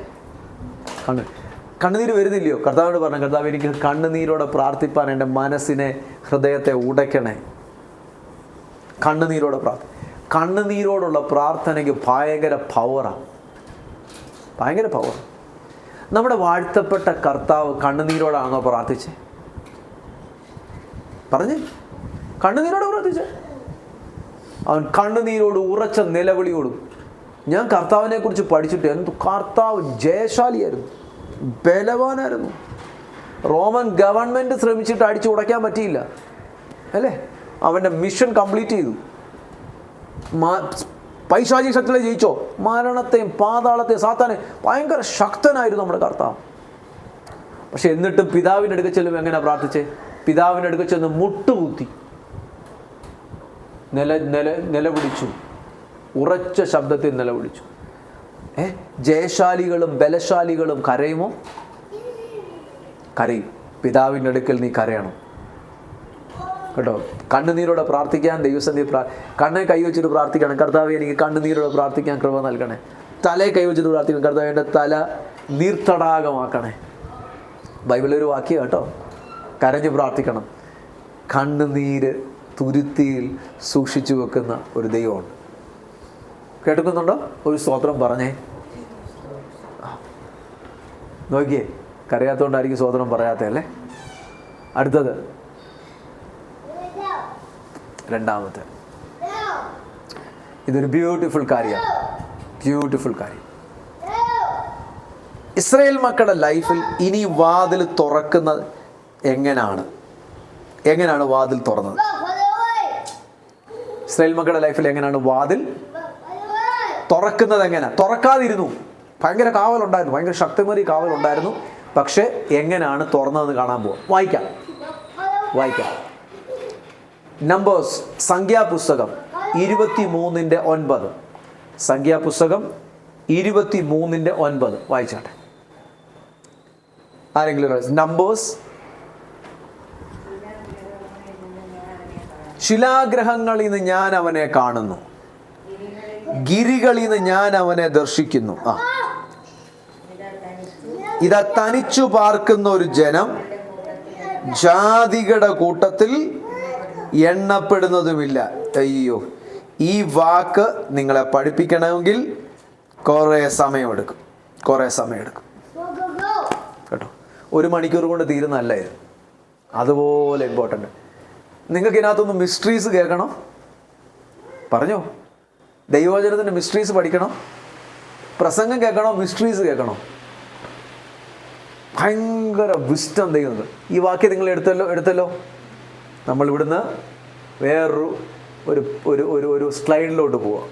[SPEAKER 1] കണ്ണുനീര് വരുന്നില്ലയോ? കർത്താവിനോട് പറഞ്ഞു, കർത്താവ് എനിക്ക് കണ്ണുനീരോടെ പ്രാർത്ഥിപ്പാൻ എൻ്റെ മനസ്സിനെ, ഹൃദയത്തെ ഉടയ്ക്കണേ. കണ്ണുനീരോടെ കണ്ണുനീരോടുള്ള പ്രാർത്ഥനയ്ക്ക് ഭയങ്കര പവറാണ്. ഭയങ്കര പവർ. നമ്മുടെ വാഴ്ത്തപ്പെട്ട കർത്താവ് കണ്ണുനീരോടാണോ പ്രാർത്ഥിച്ചേ? പറഞ്ഞേ, കണ്ണുനീരോടെ പ്രാർത്ഥിച്ചേ. അവൻ കണ്ണുനീരോട് ഉറച്ച നിലവിളിയോടും. ഞാൻ കർത്താവിനെ കുറിച്ച് പഠിച്ചിട്ട് എന്ത് കർത്താവ് ജയശാലിയായിരുന്നു, ബലവാനായിരുന്നു. റോമൻ ഗവൺമെൻറ് ശ്രമിച്ചിട്ട് അടിച്ചു ഉടയ്ക്കാൻ പറ്റിയില്ല അല്ലേ? അവൻ്റെ മിഷൻ കംപ്ലീറ്റ് ചെയ്തു. പൈശാചിക ശക്തികളെ ജയിച്ചോ? മരണത്തെയും പാതാളത്തെയും സാത്താനെ ഭയങ്കര ശക്തനായിരുന്നു നമ്മുടെ കർത്താവ്. പക്ഷെ എന്നിട്ടും പിതാവിൻ്റെ അടുക്കൽ ചെല്ലുമ്പോൾ എങ്ങനെയാണ് പ്രാർത്ഥിച്ചേ? പിതാവിൻ്റെ അടുക്കൽ ചെന്ന് മുട്ടുകുത്തി നിലവിളിച്ചു. ഉറച്ച ശബ്ദത്തിൽ നിലവിളിച്ചു. ജയശാലികളും ബലശാലികളും കരയുമോ? കരയും. പിതാവിൻ്റെ അടുക്കൽ നീ കരയണം കേട്ടോ. കണ്ണുനീരോടെ പ്രാർത്ഥിക്കാൻ ദൈവസന്നിധി കണ്ണെ കൈവച്ചിട്ട് പ്രാർത്ഥിക്കണം. കർത്താവേ എനിക്ക് കണ്ണുനീരോടെ പ്രാർത്ഥിക്കാൻ കൃപ നൽകണേ. തലയെ കൈവച്ചിട്ട് പ്രാർത്ഥിക്കണം. കർത്താവേ എൻ്റെ തല നീർത്തടാകമാക്കണേ. ബൈബിളൊരു വാക്യം കേട്ടോ. കരഞ്ഞ് പ്രാർത്ഥിക്കണം. കണ്ണുനീര് തുരുത്തിയിൽ സൂക്ഷിച്ചു വെക്കുന്ന ഒരു ദൈവമുണ്ട്. കേൾക്കുന്നുണ്ടോ? ഒരു സ്തോത്രം പറഞ്ഞേ. നോക്കിയേ, കരയാത്തോണ്ടായിരിക്കും സ്തോത്രം പറയാത്തല്ലേ. അടുത്തത് രണ്ടാമത്തെ. ഇതൊരു ബ്യൂട്ടിഫുൾ കാര്യമാണ്. ബ്യൂട്ടിഫുൾ കാര്യം. ഇസ്രായേൽ മക്കളുടെ ലൈഫിൽ ഇനി വാതിൽ തുറക്കുന്നത് എങ്ങനെയാണ് വാതിൽ തുറന്നത്? ഇസ്രായേൽ മക്കളുടെ ലൈഫിൽ എങ്ങനെയാണ് വാതിൽ തുറക്കുന്നത്? എങ്ങനെ തുറക്കാതിരുന്നു? ഭയങ്കര കാവലുണ്ടായിരുന്നു, ഭയങ്കര ശക്തിമേറിയ കാവലുണ്ടായിരുന്നു. പക്ഷെ എങ്ങനെയാണ് തുറന്നതെന്ന് കാണാൻ പോവാം. വായിക്കാം. നമ്പേഴ്സ്, സംഖ്യാപുസ്തകം 23:9. സംഖ്യാപുസ്തകം 23:9 വായിച്ചാട്ടെ ആരെങ്കിലും. നമ്പേഴ്സ്. ശിലാഗ്രഹങ്ങളിൽ നിന്ന് ഞാൻ അവനെ കാണുന്നു, ഗിരികളിൽ നിന്ന് ഞാൻ അവനെ ദർശിക്കുന്നു. ഇതാ തനിച്ചു പാർക്കുന്ന ഒരു ജനം, ജാതികളുടെ കൂട്ടത്തിൽ എണ്ണപ്പെടുന്നതുമില്ല. അയ്യോ, ഈ വാക്ക് നിങ്ങളെ പഠിപ്പിക്കണമെങ്കിൽ കുറേ സമയമെടുക്കും കേട്ടോ. 1 മണിക്കൂർ കൊണ്ട് തീരുന്നല്ല ഇത്. അതുപോലെ ഇമ്പോർട്ടൻ്റ്. നിങ്ങൾക്ക് ഇതിനകത്തൊന്ന് മിസ്റ്ററീസ് കേൾക്കണം. പറഞ്ഞോ, ദൈവവചനത്തിൻ്റെ മിസ്റ്ററീസ് പഠിക്കണം. പ്രസംഗം കേൾക്കണോ, മിസ്റ്ററീസ് കേൾക്കണോ? ഭയങ്കര വിസ്റ്റം ദൈവം. ഈ വാക്യം നിങ്ങൾ എടുത്തല്ലോ. നമ്മൾ ഇവിടുന്ന് വേറൊരു ഒരു സ്ലൈഡിലോട്ട് പോവാം.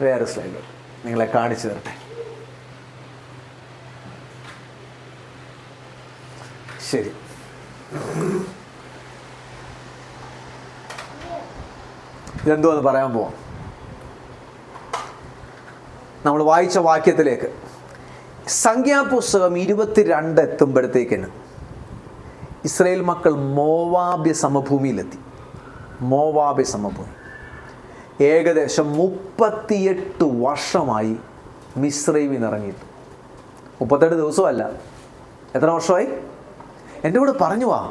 [SPEAKER 1] വേറെ സ്ലൈഡിലോട്ട് നിങ്ങളെ കാണിച്ചു തരട്ടെ. ശരി, ഇതെന്തോന്ന് പറയാൻ പോവാം. നമ്മൾ വായിച്ച വാക്യത്തിലേക്ക്. സംഖ്യാപുസ്തകം 22 എത്തുമ്പോഴത്തേക്കിന് ഇസ്രായേൽ മക്കൾ മോവാബ്യ സമഭൂമിയിലെത്തി. മോവാബ്യ സമഭൂമി. ഏകദേശം 38 വർഷമായി മിസ്രൈമിൽ നിന്ന് ഇറങ്ങിയിട്ടു. 38 ദിവസമല്ല, എത്ര വർഷമായി? എൻ്റെ കൂടെ പറഞ്ഞു വാ,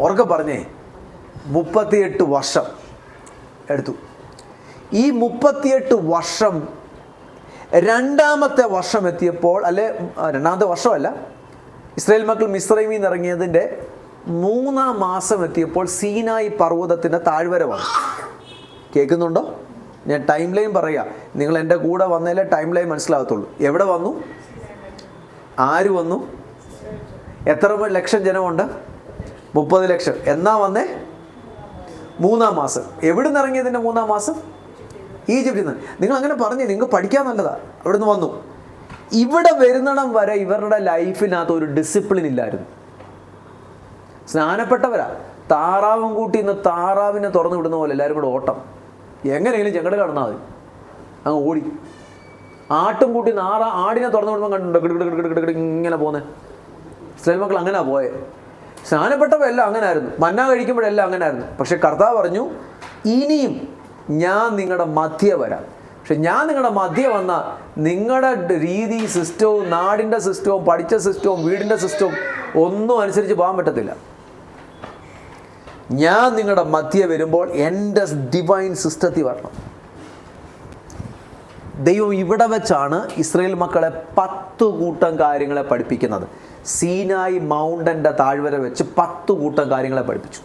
[SPEAKER 1] ഉറക്കെ പറഞ്ഞേ. 38 വർഷം എടുത്തു. ഈ 38 വർഷം രണ്ടാമത്തെ വർഷം എത്തിയപ്പോൾ, രണ്ടാമത്തെ വർഷമല്ല, ഇസ്രായേൽ മക്കൾ മിസ്രൈമിൽ നിന്ന് ഇറങ്ങിയതിൻ്റെ 3-ാം മാസം എത്തിയപ്പോൾ സീനായി പർവ്വതത്തിൻ്റെ താഴ്വര വന്നു. കേൾക്കുന്നുണ്ടോ? ഞാൻ ടൈം ലൈൻ പറയാം. നിങ്ങൾ എൻ്റെ കൂടെ വന്നതിലെ ടൈം ലൈൻ മനസ്സിലാകത്തുള്ളൂ. എവിടെ വന്നു? ആര് വന്നു? എത്ര ലക്ഷം ജനമുണ്ട്? 30 ലക്ഷം. എന്നാ വന്നേ? 3-ാം മാസം. എവിടെ നിന്ന് ഇറങ്ങിയതിൻ്റെ 3-ാം മാസം? ഈജിപ്തിൽ നിന്ന്. നിങ്ങൾ അങ്ങനെ പറഞ്ഞ് നിങ്ങൾക്ക് പഠിക്കാൻ നല്ലതാ. അവിടെ നിന്ന് വന്നു. ഇവിടെ വരുന്നിടം വരെ ഇവരുടെ ലൈഫിനകത്ത് ഒരു ഡിസിപ്ലിൻ ഇല്ലായിരുന്നു. സ്നാനപ്പെട്ടവരാ. താറാവും കൂട്ടി ഇന്ന് താറാവിനെ തുറന്നു വിടുന്ന പോലെ എല്ലാവരും കൂടെ ഓട്ടം. എങ്ങനെയെങ്കിലും ചെങ്കട കടന്നാൽ മതി, അങ്ങ് ഓടി. ആട്ടും കൂട്ടി ആടിനെ തുറന്നു വിടുമ്പോൾ കണ്ടിട്ടുണ്ടോ ഇങ്ങനെ പോകുന്നത്? ഇസ്രായേൽ മക്കൾ അങ്ങനെയാ പോയെ. സ്നാനപ്പെട്ടവരെല്ലാം അങ്ങനെ ആയിരുന്നു, മന്ന കഴിക്കുമ്പോഴെല്ലാം അങ്ങനെ ആയിരുന്നു. പക്ഷെ കർത്താവ് പറഞ്ഞു, ഇനിയും ഞാൻ നിങ്ങളുടെ മധ്യ വരാം. പക്ഷെ ഞാൻ നിങ്ങളുടെ മധ്യ വന്ന നിങ്ങളുടെ രീതി, സിസ്റ്റവും, നാടിൻ്റെ സിസ്റ്റവും, പഠിച്ച സിസ്റ്റവും, വീടിൻ്റെ സിസ്റ്റവും ഒന്നും അനുസരിച്ച് പോകാൻ പറ്റത്തില്ല. ഞാൻ നിങ്ങളുടെ മധ്യ വരുമ്പോൾ എൻ്റെ ഡിവൈൻ സിസ്റ്റത്തിൽ വരണം. ദൈവം ഇവിടെ വെച്ചാണ് ഇസ്രായേൽ മക്കളെ 10 കൂട്ടം കാര്യങ്ങളെ പഠിപ്പിക്കുന്നത്. സീനായി മൗണ്ടൻ്റെ താഴ്വര വെച്ച് 10 കൂട്ടം കാര്യങ്ങളെ പഠിപ്പിച്ചു.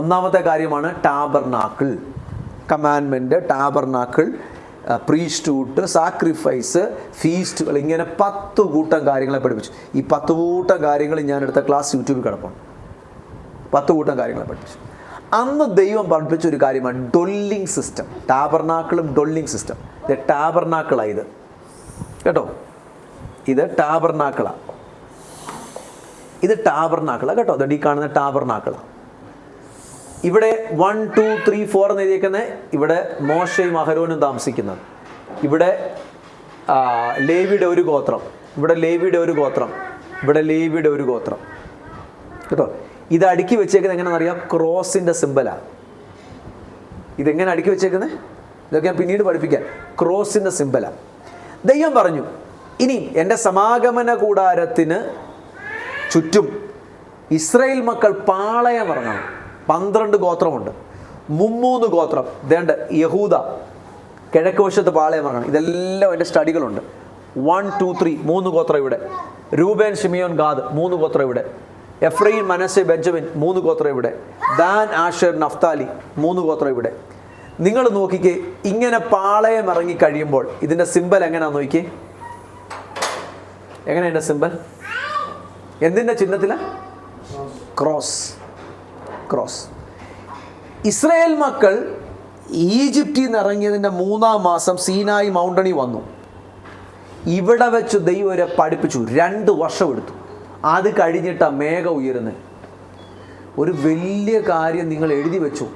[SPEAKER 1] ഒന്നാമത്തെ കാര്യമാണ് tabernacle, commandment, tabernacle, priesthood, sacrifice, ഫീസ്റ്റുകൾ, ഇങ്ങനെ 10 കൂട്ടം കാര്യങ്ങളെ പഠിപ്പിച്ചു. ഈ 10 കൂട്ടം കാര്യങ്ങൾ ഞാൻ എടുത്ത ക്ലാസ് യൂട്യൂബിൽ കിടപ്പുണ്ട്. 10 കൂട്ടം കാര്യങ്ങളെ പഠിപ്പിച്ചു. അന്ന് ദൈവം പഠിപ്പിച്ച ഒരു കാര്യമാണ് ഡൊല്ലിങ് സിസ്റ്റം. ടാബർനാക്കിളും ഡൊല്ലിങ് സിസ്റ്റം. ഇത് ടാബർനാക്കിളാണ് ഇത് കേട്ടോ. ഇത് ടാബർനാക്കിളാണ്. ഇത് ടാബർനാക്കിളാണ് കേട്ടോ. അത് ഈ കാണുന്ന ടാബർനാക്കിളാണ്. ഇവിടെ 1, 2, 3, 4 എന്ന് എഴുതിയേക്കുന്നത് ഇവിടെ മോശയും അഹരോനും താമസിക്കുന്നത്. ഇവിടെ ലേവിയുടെ ഒരു ഗോത്രം, ഇവിടെ ലേവിയുടെ ഒരു ഗോത്രം, ഇവിടെ ലേവിയുടെ ഒരു ഗോത്രം കേട്ടോ. ഇത് അടുക്കി വെച്ചേക്കുന്നത് എങ്ങനെയാണെന്നറിയാം? ക്രോസിൻ്റെ സിമ്പലാണ്. ഇതെങ്ങനെ അടുക്കി വെച്ചേക്കുന്നത്? ഇതൊക്കെ ഞാൻ പിന്നീട് പഠിപ്പിക്കാം. ക്രോസിൻ്റെ സിമ്പലാണ്. ദൈവം പറഞ്ഞു, ഇനി എൻ്റെ സമാഗമന കൂടാരത്തിന് ചുറ്റും ഇസ്രായേൽ മക്കൾ പാളയം ഇറങ്ങണം. 12 ഗോത്രമുണ്ട്. 3 ഗോത്രം ദേണ്ട യഹൂദ കിഴക്ക് വശത്ത് പാളയം ഇറങ്ങണം. ഇതെല്ലാം എൻ്റെ സ്റ്റഡികളുണ്ട്. 1, 2, 3 3 ഗോത്രം ഇവിടെ. രൂബേൻ, ശിമിയോൻ, ഗാദ് 3 ഗോത്രം ഇവിടെ. എഫ്രൈം, മനശ്ശെ, ബെഞ്ചമിൻ 3 ഗോത്രം ഇവിടെ. ദാൻ, ആഷേർ, നഫ്താലി 3 ഗോത്രം ഇവിടെ. നിങ്ങൾ നോക്കിക്കേ, ഇങ്ങനെ പാളയം ഇറങ്ങി കഴിയുമ്പോൾ ഇതിൻ്റെ സിമ്പൽ എങ്ങനെയാണെന്ന് നോക്കിക്കേ. എങ്ങനെയാണ് എൻ്റെ സിമ്പൽ? എന്തിൻ്റെ ചിഹ്നത്തിലാണ്? ക്രോസ്. ക്രോസ്. ഇസ്രായേൽ മക്കൾ ഈജിപ്തിൽ നിന്ന് ഇറങ്ങിയതിൻ്റെ 3-ാം മാസം സീനായി മൗണ്ടണിൽ വന്നു. ഇവിടെ വെച്ച് ദൈവം അവരെ പഠിപ്പിച്ചു. 2 വർഷം എടുത്തു. അത് കഴിഞ്ഞിട്ടാണ് മേഘം ഉയരുന്നത്. ഒരു വലിയ കാര്യം നിങ്ങൾ എഴുതി വെച്ചു.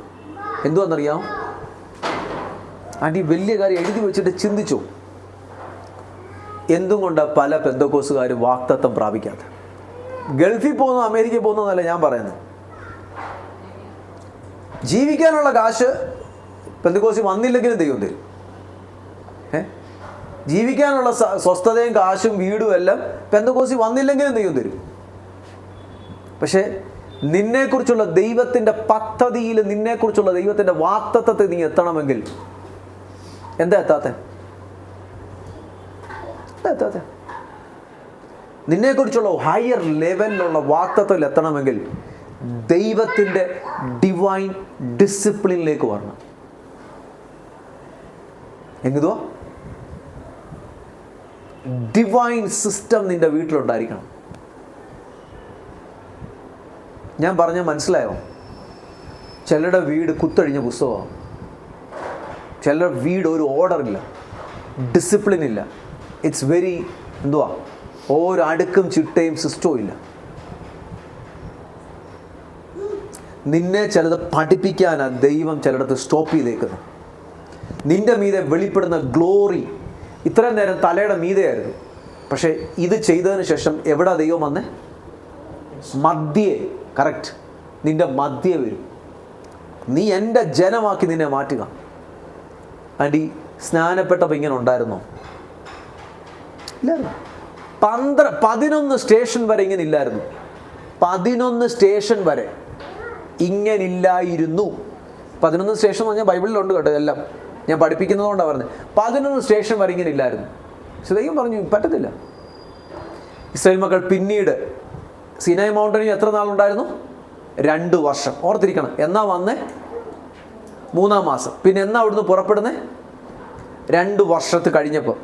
[SPEAKER 1] എന്തുവാണെന്നറിയാം? ഈ വലിയ കാര്യം എഴുതി വെച്ചിട്ട് ചിന്തിച്ചു, എന്തും കൊണ്ടാണ് പല പെന്തക്കോസുകാരും വാക്തത്വം പ്രാപിക്കാത്തത്? ഗൾഫിൽ പോകുന്നു, അമേരിക്കയിൽ പോകുന്നതല്ല ഞാൻ പറയുന്നത്. ജീവിക്കാനുള്ള കാശ് പെന്തക്കോസിൽ വന്നില്ലെങ്കിലും ദൈവം തരും. ജീവിക്കാനുള്ള സ്വസ്ഥതയും കാശും വീടും എല്ലാം പെന്തക്കോസിൽ വന്നില്ലെങ്കിലും ദൈവം തരും. പക്ഷേ നിന്നെക്കുറിച്ചുള്ള ദൈവത്തിൻ്റെ പദ്ധതിയിൽ, നിന്നെക്കുറിച്ചുള്ള ദൈവത്തിൻ്റെ വാക്തത്വത്തിൽ നീ എത്തണമെങ്കിൽ എന്താ എത്താത്ത? നിന്നെക്കുറിച്ചുള്ള ഹയർ ലെവലിലുള്ള വാക്തത്വത്തിൽ എത്തണമെങ്കിൽ ദൈവത്തിൻ്റെ ഡിവൈൻ ഡിസിപ്ലിനിലേക്ക് വരണം. എങ്ങുതോ ഡിവൈൻ സിസ്റ്റം നിൻ്റെ വീട്ടിലുണ്ടായിരിക്കണം. ഞാൻ പറഞ്ഞ മനസ്സിലായോ? ചിലരുടെ വീട് കുത്തഴിഞ്ഞ പുസ്തകമാണ്. ചിലരുടെ വീട് ഒരു ഓർഡറില്ല, ഡിസിപ്ലിൻ ഇല്ല. ഇറ്റ്സ് വെരി ഓരോ അടുക്കും ചിട്ടയും സിസ്റ്റവും ഇല്ല. നിന്നെ ചിലത് പഠിപ്പിക്കാനാണ് ദൈവം ചിലയിടത്ത് സ്റ്റോപ്പ് ചെയ്തേക്കുന്നത്. നിൻ്റെ മീതെ വെളിപ്പെടുന്ന ഗ്ലോറി ഇത്രയും നേരം തലയുടെ മീതെയായിരുന്നു. പക്ഷേ ഇത് ചെയ്തതിന് ശേഷം എവിടെ ദൈവം വന്നേ? മധ്യേ. കറക്റ്റ്. നിൻ്റെ മധ്യേ വരും. നീ എൻ്റെ ജനമാക്കി നിന്നെ മാറ്റുക. ആൻറ്റി സ്നാനപ്പെട്ടപ്പോൾ ഇങ്ങനെ ഉണ്ടായിരുന്നോ? ഇല്ലായിരുന്നു. 11 സ്റ്റേഷൻ വരെ ഇങ്ങനെ ഇല്ലായിരുന്നു. 11 സ്റ്റേഷൻ വരെ ഇങ്ങനില്ലായിരുന്നു. 11 സ്റ്റേഷൻ എന്ന് പറഞ്ഞാൽ ബൈബിളിലുണ്ട് കേട്ടോ. എല്ലാം ഞാൻ പഠിപ്പിക്കുന്നതുകൊണ്ടാണ് പറഞ്ഞത്. 11 സ്റ്റേഷൻ വരെ ഇങ്ങനെ ഇല്ലായിരുന്നു. പക്ഷെ ദൈവം പറഞ്ഞു പറ്റത്തില്ല. ഇസ്രായേൽ മക്കൾ പിന്നീട് സീനായ് മൗണ്ടനിൽ എത്ര നാളുണ്ടായിരുന്നു? 2 വർഷം. ഓർത്തിരിക്കണം. എന്നാ വന്നേ? 3-ാം മാസം. പിന്നെ എന്നാ അവിടുന്ന് പുറപ്പെടുന്നേ? 2 വർഷത്ത് കഴിഞ്ഞപ്പോൾ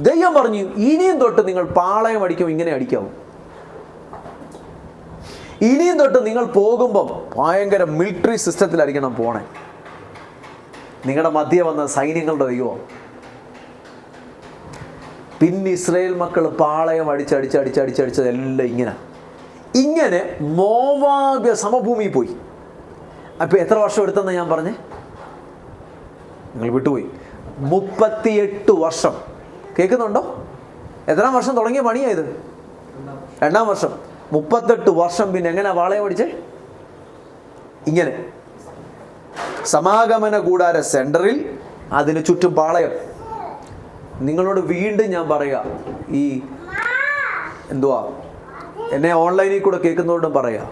[SPEAKER 1] ദൈവം പറഞ്ഞു, ഇനിയും തൊട്ട് നിങ്ങൾ പാളയം അടിക്കും, ഇങ്ങനെ അടിക്കാവും. ഇനിയും തൊട്ട് നിങ്ങൾ പോകുമ്പം ഭയങ്കര മിലിറ്ററി സിസ്റ്റത്തിലായിരിക്കണം പോണേ. നിങ്ങളുടെ മധ്യ വന്ന സൈന്യങ്ങളുടെ ദൈവം. പിന്നെ ഇസ്രായേൽ മക്കൾ പാളയം അടിച്ചടിച്ചടിച്ചടിച്ചടിച്ചത് എല്ലാം ഇങ്ങനെ മോവാബ്യ സമഭൂമിയിൽ പോയി. അപ്പോൾ എത്ര വർഷം എടുത്തെന്ന് ഞാൻ പറഞ്ഞേ? നിങ്ങൾ വിട്ടുപോയി. 38 വർഷം. കേൾക്കുന്നുണ്ടോ? എത്രാം വർഷം തുടങ്ങിയ പണിയായത്? 2-ാം വർഷം. 38 വർഷം പിന്നെ എങ്ങനെയാ പാളയം അടിച്ചേ? ഇങ്ങനെ സമാഗമന കൂടാര സെൻറ്ററിൽ, അതിന് ചുറ്റും പാളയം. നിങ്ങളോട് വീണ്ടും ഞാൻ പറയാ, ഈ എന്നെ ഓൺലൈനിൽ കൂടെ കേൾക്കുന്നവരോടും പറയാ,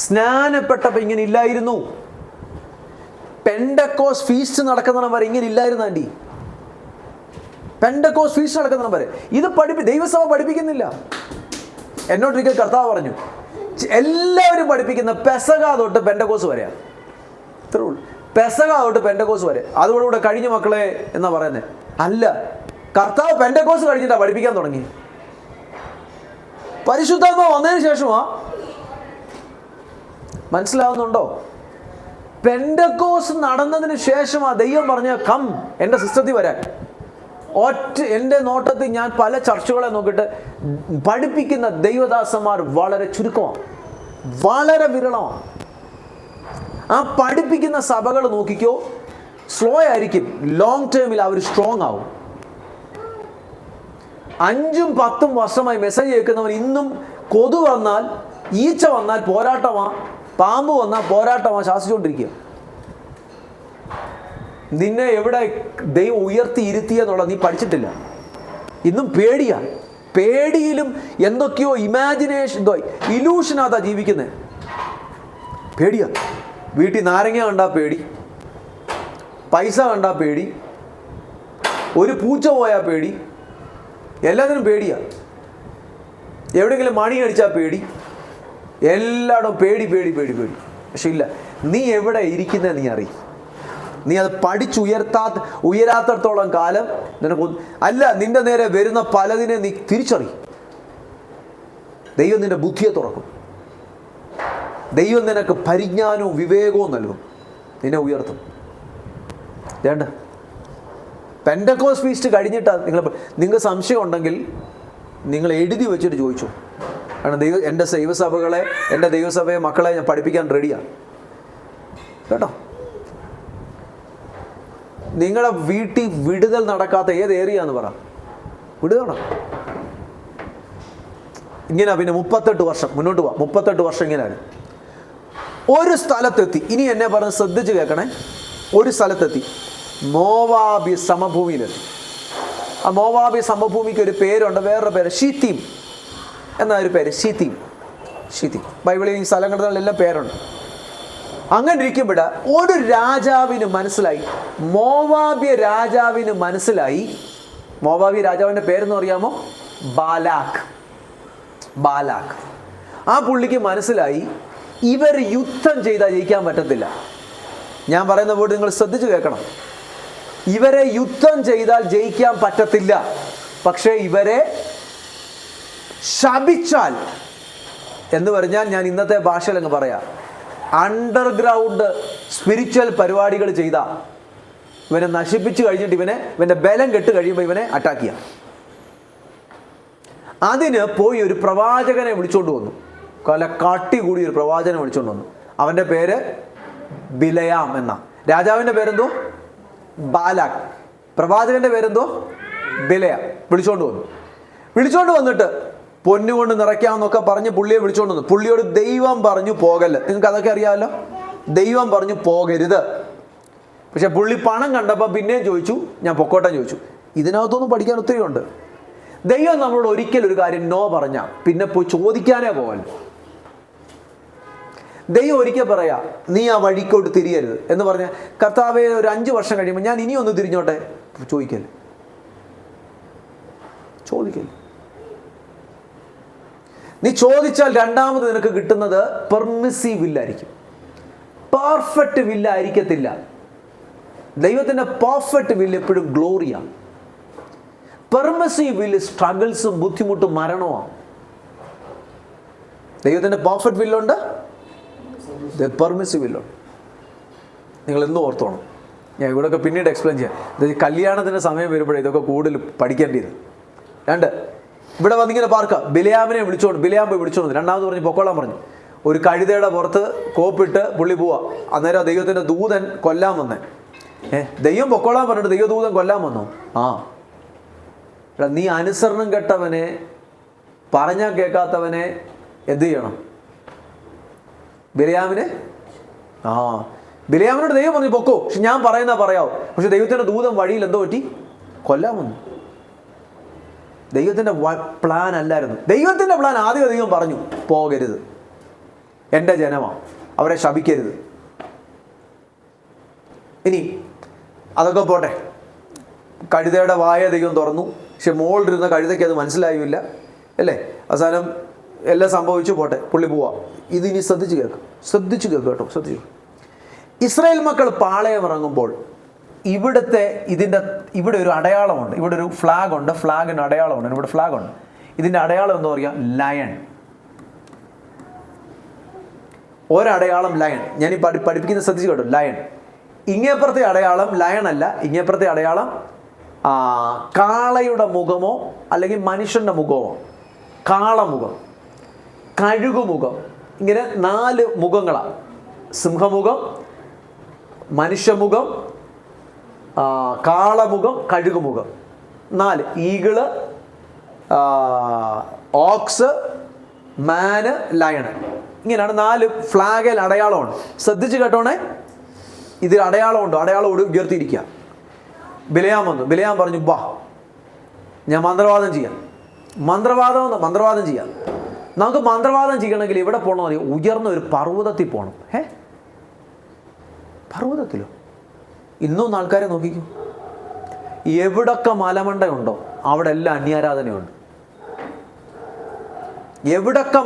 [SPEAKER 1] സ്നാനപ്പെട്ടപ്പോൾ ഇങ്ങനെ ഇല്ലായിരുന്നു. പെന്തക്കോസ് ഫീസ്റ്റ് നടക്കുന്നിടം വരെ ഇങ്ങനെ ഇല്ലായിരുന്നു ആൻറ്റി. പെന്തക്കോസ് ഫീസ്റ്റ് നടക്കുന്നിടം വരെ ഇത് ദൈവസഭ പഠിപ്പിക്കുന്നില്ല. എന്നോടൊരിക്കൽ കർത്താവ് പറഞ്ഞു, എല്ലാവരും പഠിപ്പിക്കുന്ന പെസക തൊട്ട് പെന്തക്കോസ് വരെയാണ്. ഇത്രേ ഉള്ളൂ. പെസക തൊട്ട് പെന്തക്കോസ് വരെ. അതോടുകൂടെ കഴിഞ്ഞ മക്കളെ എന്നാ പറയുന്നത്? അല്ല, കർത്താവ് പെന്തക്കോസ് കഴിഞ്ഞിട്ടാണ് പഠിപ്പിക്കാൻ തുടങ്ങി. പരിശുദ്ധാത്മാവ് വന്നതിന് ശേഷമാ. മനസ്സിലാവുന്നുണ്ടോ? പെന്തക്കോസ് നടന്നതിന് ശേഷമാ ദൈവം പറഞ്ഞ കം എൻ്റെ സിസ്റ്റത്തിൽ വരാൻ. എൻ്റെ നോട്ടത്തിൽ ഞാൻ പല ചർച്ചകളെ നോക്കിയിട്ട് പഠിപ്പിക്കുന്ന ദൈവദാസന്മാർ വളരെ ചുരുക്കമാണ്, വളരെ വിരളമാണ്. ആ പഠിപ്പിക്കുന്ന സഭകൾ നോക്കിക്കോ, സ്ലോ ആയിരിക്കും. ലോങ് ടേമിൽ അവർ സ്ട്രോങ് ആവും. 5-10 വർഷമായി മെസ്സേജ് കേൾക്കുന്നവൻ ഇന്നും കൊതു വന്നാൽ, ഈച്ച വന്നാൽ പോരാട്ടമാ, പാമ്പ് വന്നാൽ പോരാട്ടമാ ശാസിച്ചുകൊണ്ടിരിക്കുക. നിന്നെ എവിടെ ദൈവം ഉയർത്തി ഇരുത്തിയെന്നുള്ളത് നീ പഠിച്ചിട്ടില്ല. ഇന്നും പേടിയാണ്. പേടിയിലും എന്തൊക്കെയോ ഇമാജിനേഷൻ, ഇലൂഷനാതാ ജീവിക്കുന്നത്. പേടിയാ. വീട്ടിൽ നാരങ്ങ കണ്ടാൽ പേടി, പൈസ കണ്ടാൽ പേടി, ഒരു പൂച്ച പോയാൽ പേടി, എല്ലാത്തിനും പേടിയാ. എവിടെയെങ്കിലും മണി അടിച്ചാൽ പേടി, എല്ലായിടും പേടി പേടി പേടി പേടി. പക്ഷെ ഇല്ല, നീ എവിടെ ഇരിക്കുന്നത് നീ അറിയും. നീ അത് ഉയരാത്തടത്തോളം കാലം നിനക്ക് അല്ല, നിന്റെ നേരെ വരുന്ന പലതിനെ നീ തിരിച്ചറിയും. ദൈവം നിന്റെ ബുദ്ധിയെ തുറക്കും. ദൈവം നിനക്ക് പരിജ്ഞാനവും വിവേകവും നൽകും, നിന്നെ ഉയർത്തും. വേണ്ട, പെന്തക്കോസ് ഫീസ്റ്റ് കഴിഞ്ഞിട്ടാണ് നിങ്ങൾക്ക് സംശയം ഉണ്ടെങ്കിൽ നിങ്ങൾ എഴുതി വെച്ചിട്ട് ചോദിച്ചു. കാരണം എൻ്റെ ദൈവസഭയെ മക്കളെ ഞാൻ പഠിപ്പിക്കാൻ റെഡിയാണ് കേട്ടോ. നിങ്ങളുടെ വീട്ടിൽ വിടുതൽ നടക്കാത്ത ഏത് ഏരിയ എന്ന് പറ, വിടുതൽ ഇങ്ങനെ. പിന്നെ 38 വർഷം മുന്നോട്ട് പോവാം. 38 വർഷം ഇങ്ങനെയാണ്. ഒരു സ്ഥലത്തെത്തി. ഇനി എന്നെ പറഞ്ഞ് ശ്രദ്ധിച്ച് കേൾക്കണേ. ഒരു സ്ഥലത്തെത്തി, മോവാബി സമഭൂമിയിലെത്തി. ആ മോവാബി സമഭൂമിക്ക് ഒരു പേരുണ്ട്, വേറൊരു പേര് ഷീത്തീം എന്നൊരു പേര്. ഷീത്തീം. ബൈബിളിൽ ഈ സ്ഥലങ്ങളിലെല്ലാം പേരുണ്ട്. അങ്ങനെ ഇരിക്കുമ്പോൾ ഒരു രാജാവിന് മനസ്സിലായി, മോവാബ്യ രാജാവിന് മനസ്സിലായി. മോവാബ്യ രാജാവിൻ്റെ പേരെന്ന് അറിയാമോ? ബാലാക്ക്. ആ പുള്ളിക്ക് മനസ്സിലായി, ഇവർ യുദ്ധം ചെയ്താൽ ജയിക്കാൻ പറ്റത്തില്ല. ഞാൻ പറയുന്ന വേർഡ് നിങ്ങൾ ശ്രദ്ധിച്ച് കേൾക്കണം. ഇവരെ യുദ്ധം ചെയ്താൽ ജയിക്കാൻ പറ്റത്തില്ല. പക്ഷേ ഇവരെ ശപിച്ചാൽ എന്ന് പറഞ്ഞാൽ, ഞാൻ ഇന്നത്തെ ഭാഷയിൽ അങ്ങ് പറയാം, അണ്ടർഗ്രൗണ്ട് സ്പിരിച്വൽ പരിപാടികൾ ചെയ്ത ഇവനെ നശിപ്പിച്ച് കഴിഞ്ഞിട്ട് ഇവൻ്റെ ബലം കെട്ട് കഴിയുമ്പോൾ ഇവനെ അറ്റാക്ക് ചെയ്യാം. അതിന് പോയി ഒരു പ്രവാചകനെ വിളിച്ചോണ്ട് വന്നു. കാട്ടി കൂടി ഒരു പ്രവാചകനെ വിളിച്ചോണ്ട് വന്നു. അവൻ്റെ പേര് ബിലയാം എന്ന. രാജാവിൻ്റെ പേരെന്തോ? ബാലാക്ക്. പ്രവാചകൻ്റെ പേരെന്തോ? ബിലയാം. വിളിച്ചോണ്ട് വന്നിട്ട് പൊന്നുകൊണ്ട് നിറയ്ക്കാമെന്നൊക്കെ പറഞ്ഞ് പുള്ളിയെ വിളിച്ചോണ്ട് വന്നു. പുള്ളിയോട് ദൈവം പറഞ്ഞു പോകല്ല്. നിങ്ങൾക്ക് അതൊക്കെ അറിയാമല്ലോ. ദൈവം പറഞ്ഞു പോകരുത്. പക്ഷെ പുള്ളി പണം കണ്ടപ്പോൾ പിന്നെയും ചോദിച്ചു, ഞാൻ പൊക്കോട്ടെ ചോദിച്ചു. ഇതിനകത്തൊന്നും പഠിക്കാൻ ഒത്തിരി ഉണ്ട്. ദൈവം നമ്മളോട് ഒരിക്കലും ഒരു കാര്യം നോ പറഞ്ഞാൽ പിന്നെ പോയി ചോദിക്കാനേ പോകല്ലോ. ദൈവം ഒരിക്കൽ പറയാ, നീ ആ വഴിക്കോട്ട് തിരിയരുത് എന്ന് പറഞ്ഞാൽ, കർത്താവെ ഒരു 5 വർഷം കഴിയുമ്പോൾ ഞാൻ ഇനി ഒന്ന് തിരിഞ്ഞോട്ടെ, ചോദിക്കല്ലേ. നീ ചോദിച്ചാൽ രണ്ടാമത് നിനക്ക് കിട്ടുന്നത് പെർമിസീവ് വില്ലായിരിക്കും, പെർഫെക്റ്റ് വില്ലായിരിക്കത്തില്ല. ദൈവത്തിൻ്റെ പെർഫെക്റ്റ് വില്ല് എപ്പോഴും ഗ്ലോറിയാണ്. പെർമിസീവ് വില്ല് സ്ട്രഗിൾസും ബുദ്ധിമുട്ടും മരണമാണ്. ദൈവത്തിൻ്റെ പെർഫെക്റ്റ് വില്ലുണ്ട്, പെർമിസീവ് വില്ലുണ്ട്. നിങ്ങൾ എന്നും ഓർത്തോണം. ഞാൻ ഇവിടെയൊക്കെ പിന്നീട് എക്സ്പ്ലെയിൻ ചെയ്യാം. ഇത് കല്യാണത്തിൻ്റെ സമയം വരുമ്പോഴേ ഇതൊക്കെ കൂടുതൽ പഠിക്കേണ്ടത്. രണ്ട്, ഇവിടെ വന്നിങ്ങനെ പാർക്കുക. ബിലയാമിനെ ബിലയാം പോയി വിളിച്ചോണ്ട്. രണ്ടാമത് പറഞ്ഞ് പൊക്കോളാൻ പറഞ്ഞു. ഒരു കഴുതയുടെ പുറത്ത് കോപ്പിട്ട് പുള്ളി പോവാ. അന്നേരം ദൈവത്തിൻ്റെ ദൂതൻ കൊല്ലാൻ വന്നേ. ദൈവം പൊക്കോളാൻ പറഞ്ഞിട്ട് ദൈവദൂതൻ കൊല്ലാൻ വന്നോ? ആ, എടാ നീ അനുസരണം കെട്ടവനെ, പറഞ്ഞാൽ കേൾക്കാത്തവനെ എന്ത് ചെയ്യണം? ബിലയാമിനോട് ദൈവം പറഞ്ഞു പൊക്കോ, പക്ഷെ ഞാൻ പറയുന്ന പറയാവോ. പക്ഷെ ദൈവത്തിൻ്റെ ദൂതൻ വഴിയിൽ എന്തോ പറ്റി? കൊല്ലാൻ വന്നു. ദൈവത്തിൻ്റെ പ്ലാൻ അല്ലായിരുന്നു. ദൈവത്തിൻ്റെ പ്ലാൻ ആദ്യം ദൈവം പറഞ്ഞു പോകരുത്, എൻ്റെ ജനമാണ്, അവരെ ശപിക്കരുത്. ഇനി അതൊക്കെ പോട്ടെ, കഴുതയുടെ വായ ദൈവം തുറന്നു. പക്ഷെ മോളിലിരുന്ന കഴുതയ്ക്ക് അത് മനസ്സിലായില്ല അല്ലേ? അവസാനം എല്ലാം സംഭവിച്ചു, പോട്ടെ, പുള്ളി പോവാ. ഇതിനി ശ്രദ്ധിച്ച് കേൾക്കും കേട്ടോ, ശ്രദ്ധിച്ചു. ഇസ്രായേൽ മക്കൾ പാളയം ഇറങ്ങുമ്പോൾ ഇവിടെ ഒരു അടയാളമുണ്ട്. ഇവിടെ ഒരു ഫ്ലാഗ് ഉണ്ട്. ഫ്ലാഗിന് അടയാളമുണ്ട്. ഇവിടെ ഫ്ലാഗ് ഉണ്ട്. ഇതിൻ്റെ അടയാളം എന്ന് പറയുക ലയൺ. ഒരടയാളം ലയൺ. ഞാൻ ഈ പഠിപ്പിക്കുന്ന ശ്രദ്ധിച്ചു കേട്ടോ, ലയൺ. ഇങ്ങേപ്പുറത്തെ അടയാളം ലയൺ അല്ല. ഇങ്ങേപ്പുറത്തെ അടയാളം കാളയുടെ മുഖമോ അല്ലെങ്കിൽ മനുഷ്യൻ്റെ മുഖമോ. കാളമുഖം, കഴുകുമുഖം, ഇങ്ങനെ 4 മുഖങ്ങളാണ്. സിംഹമുഖം, മനുഷ്യമുഖം, കാളമുഖം, കഴുകുമുഖം. 4. ഈഗിള്, ഓക്സ്, മാന്, ലയണ്. ഇങ്ങനെയാണ് 4 ഫ്ലാഗിൽ അടയാളമുണ്ട്. ശ്രദ്ധിച്ച് കേട്ടോണേ, ഇത് അടയാളമുണ്ട്. അടയാളം ഉയർത്തിയിരിക്കുക. ബിലയാം വന്നു. ബിലയാം പറഞ്ഞു വാ, ഞാൻ മന്ത്രവാദം ചെയ്യാം. മന്ത്രവാദം ചെയ്യാം. നമുക്ക് മന്ത്രവാദം ചെയ്യണമെങ്കിൽ ഇവിടെ പോകണമെന്ന് അറിയാം. ഉയർന്ന ഒരു പർവ്വതത്തിൽ പോകണം. പർവ്വതത്തിലോ? ഇന്നും ആൾക്കാരെ നോക്കിക്കും. എവിടൊക്കെ മലമണ്ടയുണ്ടോ അവിടെ എല്ലാം അന്യാരാധനയുണ്ട്. എവിടൊക്കെ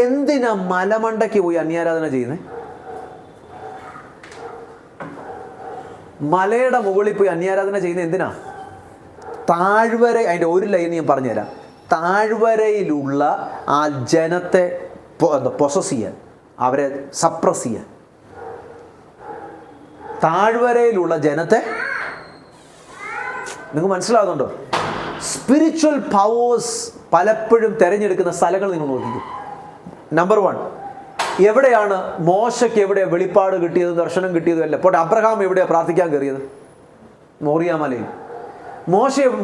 [SPEAKER 1] എന്തിനാ മലമണ്ടയ്ക്ക് പോയി അന്യാരാധന ചെയ്യുന്നത്? മലയുടെ മുകളിൽ പോയി അന്യാരാധന ചെയ്യുന്നത് എന്തിനാ? താഴ്വര, അതിൻ്റെ ഒരു ലൈൻ ഞാൻ പറഞ്ഞുതരാം. താഴ്വരയിലുള്ള ആ ജനത്തെ പൊസസ് ചെയ്യാൻ, അവരെ സപ്രസ് ചെയ്യാൻ. താഴ്വരയിലുള്ള ജനത്തെ, നിങ്ങൾക്ക് മനസ്സിലാകുന്നുണ്ടോ? സ്പിരിച്വൽ പവേഴ്സ് പലപ്പോഴും തിരഞ്ഞെടുക്കുന്ന സ്ഥലങ്ങൾ നിങ്ങൾ നോക്കിക്കും. നമ്പർ 1, എവിടെയാണ് മോശയ്ക്ക് എവിടെയാണ് വെളിപ്പാട് കിട്ടിയത്, ദർശനം കിട്ടിയതും അല്ല. പോട്ടെ, അബ്രഹാം എവിടെയാണ് പ്രാർത്ഥിക്കാൻ കയറിയത്? മോറിയ മലയിൽ.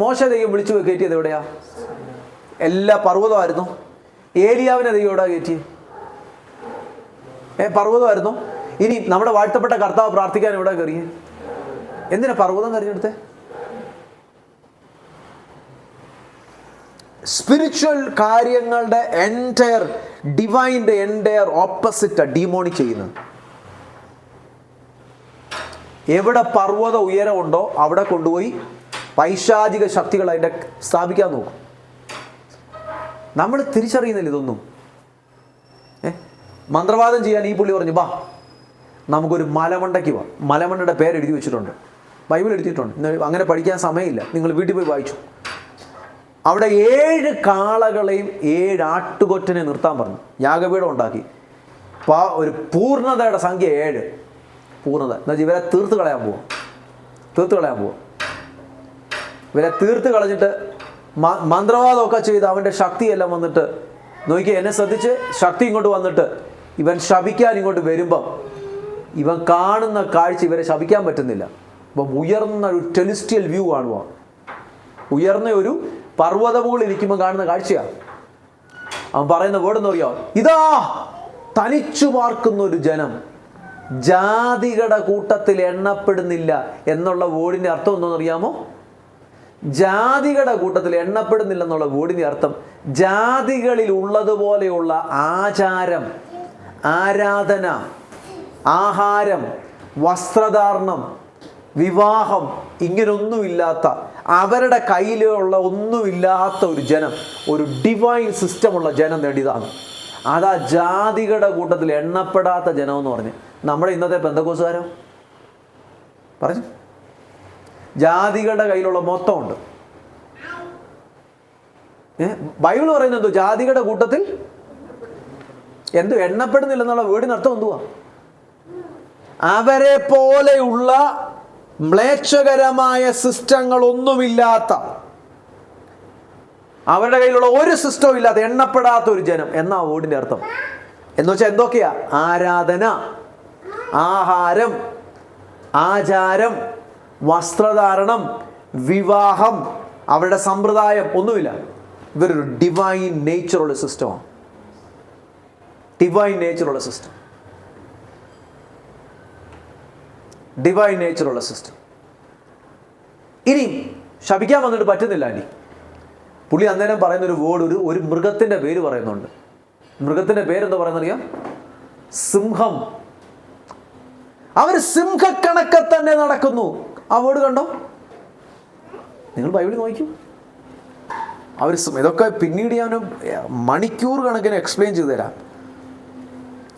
[SPEAKER 1] മോശ ദൈവം വിളിച്ചു കയറ്റിയത് എവിടെയാ? എല്ലാ പർവ്വതമായിരുന്നു. ഏലിയാവിനെ ദൈവം എവിടെ കയറ്റി? പർവ്വതമായിരുന്നു. ഇനി നമ്മുടെ വാഴ്ത്തപ്പെട്ട കർത്താവ് പ്രാർത്ഥിക്കാൻ എവിടെ കയറിയേ? എന്തിനാ പർവ്വതം തിരഞ്ഞെടുത്തേ? സ്പിരിച്വൽ കാര്യങ്ങളുടെ ഡിവൈൻ്റെ എൻറ്റയർ ഓപ്പോസിറ്റ് ഡീമോണിക് ചെയ്യുന്നത്. എവിടെ പർവ്വത ഉയരമുണ്ടോ അവിടെ കൊണ്ടുപോയി പൈശാചിക ശക്തികൾ അതിൻ്റെ സ്ഥാപിക്കാൻ നോക്കും. നമ്മൾ തിരിച്ചറിയുന്നില്ല ഇതൊന്നും. മന്ത്രവാദം ചെയ്യാൻ ഈ പുള്ളി പറഞ്ഞു വാ, നമുക്കൊരു മലമണ്ടയ്ക്ക് പോവാം. മലമണ്ടയുടെ പേര് എഴുതി വെച്ചിട്ടുണ്ട്, ബൈബിൾ എഴുതിയിട്ടുണ്ട്. അങ്ങനെ പഠിക്കാൻ സമയമില്ല, നിങ്ങൾ വീട്ടിൽ പോയി വായിച്ചു. അവിടെ 7 കാളകളെയും 7 ആട്ടുകൊറ്റനെ നിർത്താൻ പറഞ്ഞു. യാഗപീഠം ഉണ്ടാക്കി. ഒരു പൂർണ്ണതയുടെ സംഖ്യ 7. പൂർണ്ണത എന്ന് വെച്ചാൽ ഇവരെ തീർത്ത് കളയാൻ പോവാം. ഇവരെ തീർത്ത് കളഞ്ഞിട്ട് മന്ത്രവാദമൊക്കെ ചെയ്ത് അവൻ്റെ ശക്തിയെല്ലാം വന്നിട്ട് നോക്കി എന്നെ ശ്രദ്ധിച്ച് ശക്തി ഇങ്ങോട്ട് വന്നിട്ട് ഇവൻ ശപിക്കാൻ ഇങ്ങോട്ട് വരുമ്പം ഇവൻ കാണുന്ന കാഴ്ച ഇവരെ ശപിക്കാൻ പറ്റുന്നില്ല. അപ്പം ഉയർന്ന ഒരു ടെലിസ്റ്റിയൽ വ്യൂ കാണുക. ഉയർന്ന ഒരു പർവ്വതമുകളിൽ ഇരിക്കുമ്പോൾ കാണുന്ന കാഴ്ചയാണ്. അവൻ പറയുന്ന വേർഡെന്ന് അറിയാം, ഇതാ തനിച്ചു പാർക്കുന്ന ഒരു ജനം ജാതികളുടെ കൂട്ടത്തിൽ എണ്ണപ്പെടുന്നില്ല എന്നുള്ള വേർഡിൻ്റെ അർത്ഥം എന്താണെന്ന് അറിയാമോ? ജാതികളുടെ കൂട്ടത്തിൽ എണ്ണപ്പെടുന്നില്ല എന്നുള്ള വേർഡിൻ്റെ അർത്ഥം ജാതികളിൽ ഉള്ളതുപോലെയുള്ള ആചാരം, ആരാധന, ആഹാരം, വസ്ത്രധാരണം, വിവാഹം, ഇങ്ങനൊന്നുമില്ലാത്ത, അവരുടെ കയ്യിലുള്ള ഒന്നുമില്ലാത്ത ഒരു ജനം, ഒരു ഡിവൈൻ സിസ്റ്റമുള്ള ജനം നേടിയതാണ്. അതാ ജാതികളുടെ കൂട്ടത്തിൽ എണ്ണപ്പെടാത്ത ജനം എന്ന് പറഞ്ഞ്. നമ്മുടെ ഇന്നത്തെ പെന്തക്കോസുകാരോ പറഞ്ഞു, ജാതികളുടെ കയ്യിലുള്ള മൊത്തം ഉണ്ട്. ബൈബിൾ പറയുന്നത് എന്തോ? ജാതികളുടെ കൂട്ടത്തിൽ എണ്ണപ്പെടുന്നില്ലെന്നുള്ള വേർഡിന് അർത്ഥം എന്തുവാ? അവരെ പോലെയുള്ള മ്ലേച്ഛകരമായ സിസ്റ്റങ്ങളൊന്നുമില്ലാത്ത, അവരുടെ കയ്യിലുള്ള ഒരു സിസ്റ്റവും ഇല്ലാത്ത, എണ്ണപ്പെടാത്ത ഒരു ജനം എന്നാ വേർഡിന്റെ അർത്ഥം. എന്ന് വെച്ചാൽ എന്തൊക്കെയാ? ആരാധന, ആഹാരം, ആചാരം, വസ്ത്രധാരണം, വിവാഹം, അവരുടെ സമ്പ്രദായം ഒന്നുമില്ല. ഇവരൊരു ഡിവൈൻ നേച്ചറുള്ള സിസ്റ്റമാണ്. ഡിവൈൻ നേച്ചറുള്ള സിസ്റ്റം, ഡിവൈൻ നേച്ചറുള്ള സിസ്റ്റം. ഇനി ശപിക്കാൻ വന്നിട്ട് പറ്റുന്നില്ല. ഇനി പുള്ളി അന്നേരം പറയുന്നൊരു വേർഡ്, ഒരു മൃഗത്തിൻ്റെ പേര് പറയുന്നുണ്ട്. മൃഗത്തിൻ്റെ പേരെന്താ പറയുന്നറിയാം? സിംഹം. അവർ സിംഹക്കണക്കെ തന്നെ നടക്കുന്നു. ആ വേർഡ് കണ്ടോ? നിങ്ങൾ ബൈബിളിൽ നോക്കൂ. അവർ ഇതൊക്കെ പിന്നീട് ഞാൻ മണിക്കൂർ കണക്കിന് എക്സ്പ്ലെയിൻ ചെയ്തു തരാം.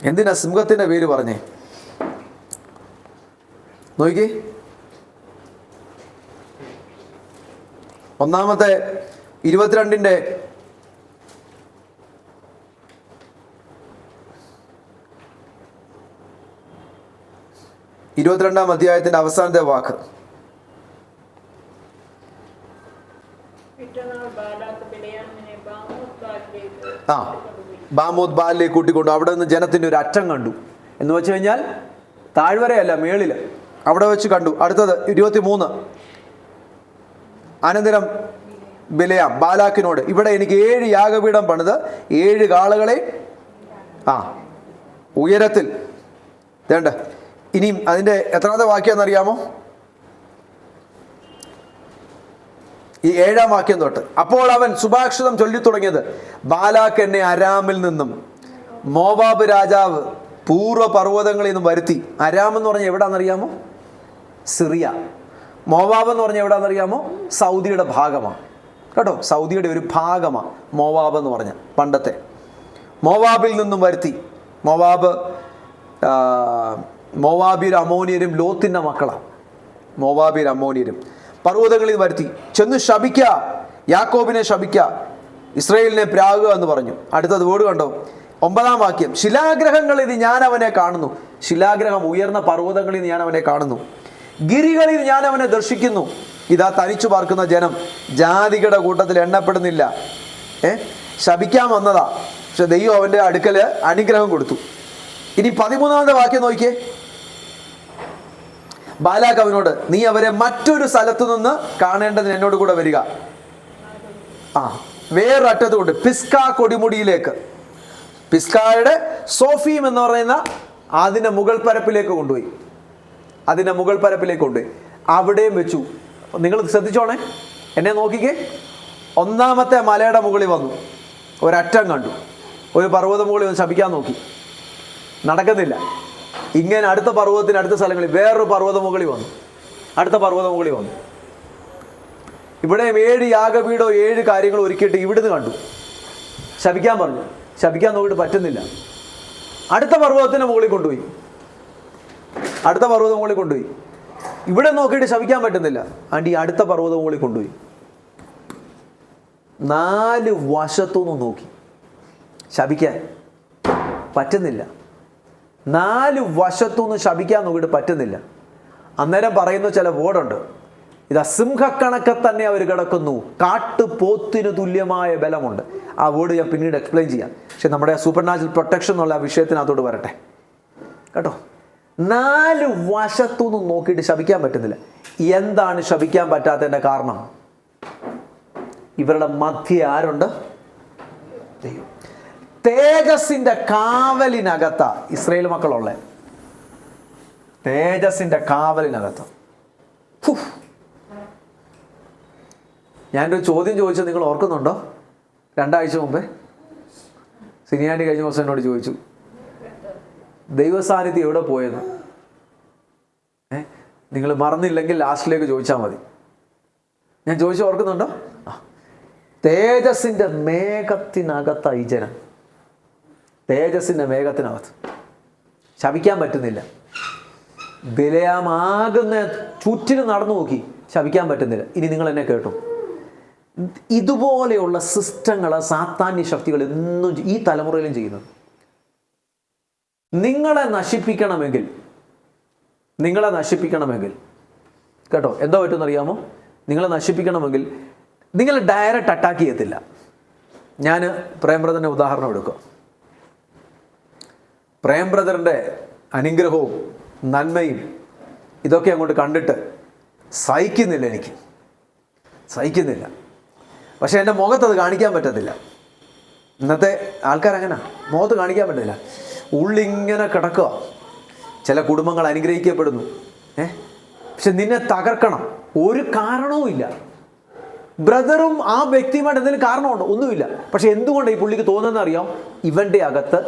[SPEAKER 1] എന്തിനാ സിംഹത്തിൻ്റെ പേര് പറഞ്ഞേ? നോക്കിക്കേ, ഒന്നാമത്തെ 22-ന്റെ 22-ാം അധ്യായത്തിന്റെ അവസാനത്തെ വാക്ക്. ബാമോത്ത് ബാലിലേക്ക് കൂട്ടിക്കൊണ്ടു. അവിടെ നിന്ന് ജനത്തിന്റെ ഒരു അറ്റം കണ്ടു. എന്ന് വെച്ച് കഴിഞ്ഞാൽ താഴ്വരയല്ല, മേളില് അവിടെ വെച്ച് കണ്ടു. അടുത്തത് 23. അനന്തരം ബിലെയാം ബാലാക്കിനോട്, ഇവിടെ എനിക്ക് 7 യാഗപീഠം പണിത് 7 കാളകളെ ഉയരത്തിൽ വേണ്ട. ഇനിയും അതിൻ്റെ എത്രാമത്തെ വാക്യമെന്നറിയാമോ? ഈ 7-ാം വാക്യം തൊട്ട്. അപ്പോൾ അവൻ സുഭാഷിതം ചൊല്ലി തുടങ്ങിയത്, ബാലാക്ക് എന്നെ അരാമിൽ നിന്നും മോവാബ് രാജാവ് പൂർവ്വ പർവ്വതങ്ങളിൽ നിന്നും വരുത്തി. അരാം എന്ന് പറഞ്ഞാൽ എവിടാണെന്നറിയാമോ? സിറിയ. മോവാബ് എന്ന് പറഞ്ഞാൽ എവിടാണെന്നറിയാമോ? സൗദിയുടെ ഭാഗമാണ് കേട്ടോ. സൗദിയുടെ ഒരു ഭാഗമാണ് മോവാബ് എന്ന് പറഞ്ഞാൽ. പണ്ടത്തെ മോവാബിൽ നിന്നും വരുത്തി. മോവാബിയരും അമോനിയരും ലോത്തിൻ്റെ മക്കളാണ്. മോവാബിയരും അമോനിയരും പർവ്വതങ്ങളിൽ വരുത്തി. ചെന്ന് ശപിക്ക, യാക്കോബിനെ ശപിക്ക, ഇസ്രായേലിനെ പ്രാകുക എന്ന് പറഞ്ഞു. അടുത്തത് വേർഡ് കണ്ടോ? 9-ാം വാക്യം. ശിലാഗ്രഹങ്ങളിൽ ഞാൻ അവനെ കാണുന്നു. ശിലാഗ്രഹം ഉയർന്ന പർവ്വതങ്ങളിൽ ഞാൻ അവനെ കാണുന്നു. ഗിരികളിൽ ഞാൻ അവനെ ദർശിക്കുന്നു. ഇതാ തനിച്ചു പാർക്കുന്ന ജനം, ജാതികളുടെ കൂട്ടത്തിൽ എണ്ണപ്പെടുന്നില്ല. ശപിക്കാൻ വന്നതാ, പക്ഷെ ദൈവം അവൻ്റെ അടുക്കൽ അനുഗ്രഹം കൊടുത്തു. ഇനി 13-ാമത്തെ വാക്യം നോക്കിയേ. ബാലാക്ക് അവനോട്, നീ അവരെ മറ്റൊരു സ്ഥലത്തു നിന്ന് കാണേണ്ടതിന് എന്നോട് കൂടെ വരിക. വേറൊരറ്റത്ത് കൊണ്ട് പിസ്ക കൊടിമുടിയിലേക്ക്, പിസ്കായുടെ സോഫീം എന്ന് പറയുന്ന അതിൻ്റെ മുകൾ പരപ്പിലേക്ക് കൊണ്ടുപോയി. അവിടെയും വെച്ചു. നിങ്ങൾ ശ്രദ്ധിച്ചോണേ, എന്നെ നോക്കിക്കേ. 1-ാമത്തെ മലയുടെ മുകളിൽ വന്നു, ഒരറ്റം കണ്ടു. ഒരു പർവ്വത മുകളിൽ വന്ന് ശപിക്കാൻ നോക്കി, നടക്കുന്നില്ല. ഇങ്ങനെ അടുത്ത പർവ്വതത്തിന് അടുത്ത സ്ഥലങ്ങളിൽ വേറൊരു പർവ്വത മുകളിൽ വന്നു, അടുത്ത പർവ്വത മുകളിൽ വന്നു. ഇവിടെയും 7 യാഗപീഠോ 7 കാര്യങ്ങൾ ഒരുക്കിയിട്ട് ഇവിടുന്ന് കണ്ടു. ശപിക്കാൻ പറഞ്ഞു. ശപിക്കാൻ നോക്കിയിട്ട് പറ്റുന്നില്ല. അടുത്ത പർവ്വതത്തിന് മുകളിൽ കൊണ്ടുപോയി. ഇവിടെ നോക്കിയിട്ട് ശപിക്കാൻ പറ്റുന്നില്ല. ഈ അടുത്ത പർവ്വത മുകളിൽ കൊണ്ടുപോയി. 4 വശത്തുനിന്ന് നോക്കി, ശപിക്കാൻ പറ്റുന്നില്ല. 4 വശത്തുനിന്ന് ശപിക്കാൻ നോക്കിയിട്ട് പറ്റുന്നില്ല. അന്നേരം പറയുന്ന ചില വേർഡുണ്ട്. ഇതാ സിംഹക്കണക്കെ തന്നെ അവർ കിടക്കുന്നു, കാട്ടുപോത്തിന് തുല്യമായ ബലമുണ്ട്. ആ വേർഡ് ഞാൻ പിന്നീട് എക്സ്പ്ലെയിൻ ചെയ്യാം. പക്ഷെ നമ്മുടെ സൂപ്പർ നാച്ചുറൽ പ്രൊട്ടക്ഷൻ എന്നുള്ള വിഷയത്തിനകത്തോട് വരട്ടെ കേട്ടോ. 4 വശത്തുനിന്ന് നോക്കിയിട്ട് ശപിക്കാൻ പറ്റുന്നില്ല. എന്താണ് ശപിക്കാൻ പറ്റാത്തതിൻ്റെ കാരണം? ഇവരുടെ മധ്യ ആരുണ്ട്? ദൈവം. തേജസ്സിന്റെ കാവലിനകത്ത ഇസ്രായേൽ മക്കളുള്ള, തേജസ്സിന്റെ കാവലിനകത്ത്. ഞാനൊരു ചോദ്യം ചോദിച്ചത് നിങ്ങൾ ഓർക്കുന്നുണ്ടോ? 2 ആഴ്ച മുമ്പേ സിനിയാണ്ടി കഴിഞ്ഞ ദിവസം എന്നോട് ചോദിച്ചു, ദൈവസാന്നിധ്യം എവിടെ പോയെന്ന്. നിങ്ങൾ മറന്നില്ലെങ്കിൽ ലാസ്റ്റിലേക്ക് ചോദിച്ചാൽ മതി. ഞാൻ ചോദിച്ചു ഓർക്കുന്നുണ്ടോ? തേജസ്സിന്റെ മേഘത്തിനകത്തായി ജനം. തേജസ്സിന്റെ മേഘത്തിനകത്ത് ശപിക്കാൻ പറ്റുന്നില്ല. ബിലെയാമാകുന്ന ചുറ്റിനും നടന്നു നോക്കി, ശപിക്കാൻ പറ്റുന്നില്ല. ഇനി നിങ്ങൾ എന്നെ കേട്ടു. ഇതുപോലെയുള്ള സിസ്റ്റങ്ങൾ, സാത്താന്യ ശക്തികൾ എന്നും ഈ തലമുറയിലും ചെയ്യുന്നത്. നിങ്ങളെ നശിപ്പിക്കണമെങ്കിൽ കേട്ടോ. എന്തോ പറ്റുമെന്നറിയാമോ? നിങ്ങളെ നശിപ്പിക്കണമെങ്കിൽ നിങ്ങൾ ഡയറക്റ്റ് അറ്റാക്ക് ചെയ്യത്തില്ല. ഞാൻ പ്രേം ബ്രദറിൻ്റെ ഉദാഹരണം എടുക്കുക. പ്രേം ബ്രദറിൻ്റെ അനുഗ്രഹവും നന്മയും ഇതൊക്കെ അങ്ങോട്ട് കണ്ടിട്ട് സഹിക്കുന്നില്ല, എനിക്ക് സഹിക്കുന്നില്ല. പക്ഷേ എൻ്റെ മുഖത്തത് കാണിക്കാൻ പറ്റത്തില്ല. ഇന്നത്തെ ആൾക്കാരങ്ങനെ മുഖത്ത് കാണിക്കാൻ പറ്റില്ല, ഉള്ളിങ്ങനെ കിടക്കുക. ചില കുടുംബങ്ങൾ അനുഗ്രഹിക്കപ്പെടുന്നു, പക്ഷെ നിന്നെ തകർക്കണം, ഒരു കാരണവും ഇല്ല. ബ്രദറും ആ വ്യക്തിയുമായിട്ട് എന്തെങ്കിലും കാരണമുണ്ടോ? ഒന്നുമില്ല. പക്ഷെ എന്തുകൊണ്ട് ഈ പുള്ളിക്ക് തോന്നുന്നതെന്ന് അറിയാം? ഇവൻ്റെ അകത്ത്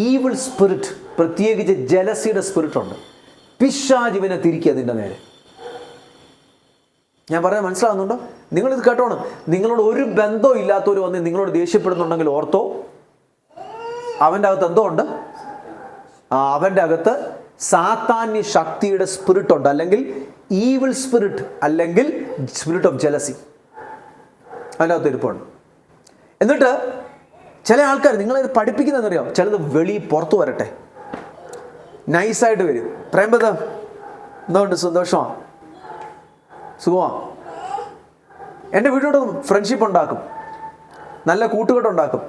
[SPEAKER 1] ഈവിൾ സ്പിരിറ്റ്, പ്രത്യേകിച്ച് ജലസിയുടെ സ്പിരിറ്റ് ഉണ്ട്. പിശാച് ഇവനെ തിരിക്കുക അതിൻ്റെ നേരെ. ഞാൻ പറയാൻ മനസ്സിലാകുന്നുണ്ടോ? നിങ്ങളിത് കേട്ടോണം. നിങ്ങളോട് ഒരു ബന്ധവും ഇല്ലാത്തവർ വന്ന് നിങ്ങളോട് ദേഷ്യപ്പെടുന്നുണ്ടെങ്കിൽ ഓർത്തോ, അവൻ്റെ അകത്ത് എന്തോ ഉണ്ട്. അവൻ്റെ അകത്ത് സാത്താന്യ ശക്തിയുടെ സ്പിരിറ്റ് ഉണ്ട്, അല്ലെങ്കിൽ ഈവിൾ സ്പിരിറ്റ്, അല്ലെങ്കിൽ സ്പിരിറ്റ് ഓഫ് ജലസി അതിൻ്റെ അകത്ത് ഇരിപ്പുണ്ട്. എന്നിട്ട് ചില ആൾക്കാർ നിങ്ങളിത് പഠിപ്പിക്കുന്നതെന്നറിയാം, ചിലത് പുറത്തു വരട്ടെ, നൈസായിട്ട് വരും. പ്രേംബദ എന്തുകൊണ്ട്? സന്തോഷമാണ്, സുഖമാണ്. എൻ്റെ വീട്ടിലോട്ട് ഫ്രണ്ട്ഷിപ്പ് ഉണ്ടാക്കും, നല്ല കൂട്ടുകെട്ടുണ്ടാക്കും.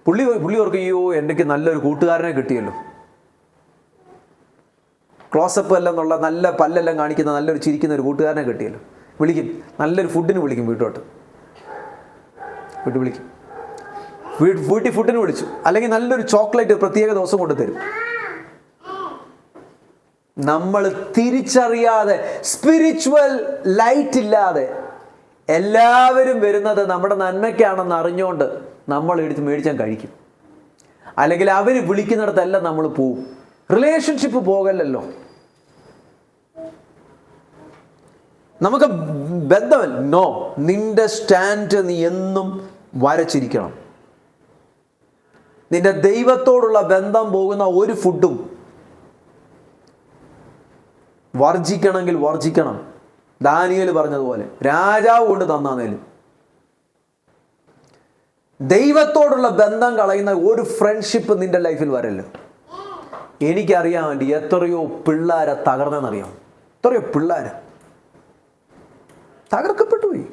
[SPEAKER 1] പുള്ളി ഓർക്കും, അയ്യോ എനിക്ക് നല്ലൊരു കൂട്ടുകാരനെ കിട്ടിയല്ലോ. ക്ലോസപ്പ് എല്ലാം എന്നുള്ള നല്ല പല്ലെല്ലാം കാണിക്കുന്ന നല്ലൊരു ചിരിക്കുന്ന ഒരു കൂട്ടുകാരനെ കിട്ടിയല്ലോ. വിളിക്കും, നല്ലൊരു ഫുഡിന് വിളിക്കും, വീട്ടിൽ വിളിക്കും, വീട്ടിൽ ഫുഡിന് വിളിച്ചു, അല്ലെങ്കിൽ നല്ലൊരു ചോക്ലേറ്റ് പ്രത്യേക ദിവസം കൊണ്ട് തരും. നമ്മൾ തിരിച്ചറിയാതെ, സ്പിരിച്വൽ ലൈറ്റ് ഇല്ലാതെ എല്ലാവരും വരുന്നത് നമ്മുടെ നന്മയ്ക്കാണെന്ന് അറിഞ്ഞുകൊണ്ട് നമ്മൾ എടുത്ത് മേടിച്ചാൽ കഴിക്കും. അല്ലെങ്കിൽ അവർ വിളിക്കുന്നിടത്തെല്ലാം നമ്മൾ പോവും. റിലേഷൻഷിപ്പ് പോകല്ലല്ലോ. നമുക്ക് ബന്ധമല്ല. നോ, നിന്റെ സ്റ്റാൻഡ് നീ എന്നും വരച്ചിരിക്കണം. നിന്റെ ദൈവത്തോടുള്ള ബന്ധം പോകുന്ന ഒരു ഫുഡും വർജിക്കണമെങ്കിൽ വർജിക്കണം. ദാനിയേൽ പറഞ്ഞതുപോലെ രാജാവ് കൊണ്ട് തന്നാന്നേലും. ദൈവത്തോടുള്ള ബന്ധം കളയുന്ന ഒരു ഫ്രണ്ട്ഷിപ്പ് നിന്റെ ലൈഫിൽ വരല്ലോ. എനിക്കറിയാൻ വേണ്ടി എത്രയോ പിള്ളേരെ തകർന്നെന്നറിയാം. എത്രയോ പിള്ളേരെ തകർക്കപ്പെട്ടു പോയി.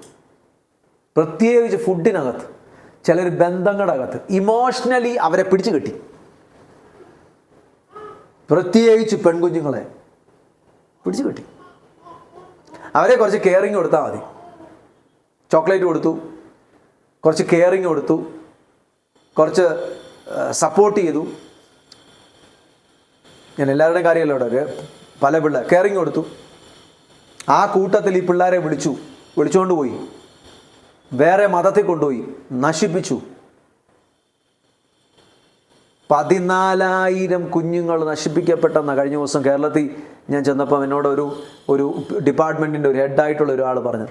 [SPEAKER 1] പ്രത്യേകിച്ച് ഫുഡിനകത്ത്, ചിലർ ബന്ധങ്ങളുടെ അകത്ത് ഇമോഷണലി അവരെ പിടിച്ചു കെട്ടി. പ്രത്യേകിച്ച് പെൺകുഞ്ഞുങ്ങളെ പിടിച്ചു കെട്ടി. അവരെ കുറച്ച് കെയറിങ് കൊടുത്താൽ മതി. ചോക്ലേറ്റ് കൊടുത്തു, കുറച്ച് കെയറിങ് കൊടുത്തു, കുറച്ച് സപ്പോർട്ട് ചെയ്തു. ഞാൻ എല്ലാവരുടെയും കാര്യമല്ല ഇവിടെ, പല പിള്ളേർ കെയറിങ് കൊടുത്തു. ആ കൂട്ടത്തിൽ ഈ പിള്ളേരെ വിളിച്ചുകൊണ്ട് പോയി വേറെ മതത്തിൽ കൊണ്ടുപോയി നശിപ്പിച്ചു. 14,000 കുഞ്ഞുങ്ങൾ നശിപ്പിക്കപ്പെട്ടെന്ന കഴിഞ്ഞ ദിവസം കേരളത്തിൽ ഞാൻ ചെന്നപ്പോൾ എന്നോട് ഒരു ഡിപ്പാർട്ട്മെൻറ്റിൻ്റെ ഒരു ഹെഡായിട്ടുള്ള ഒരാൾ പറഞ്ഞു.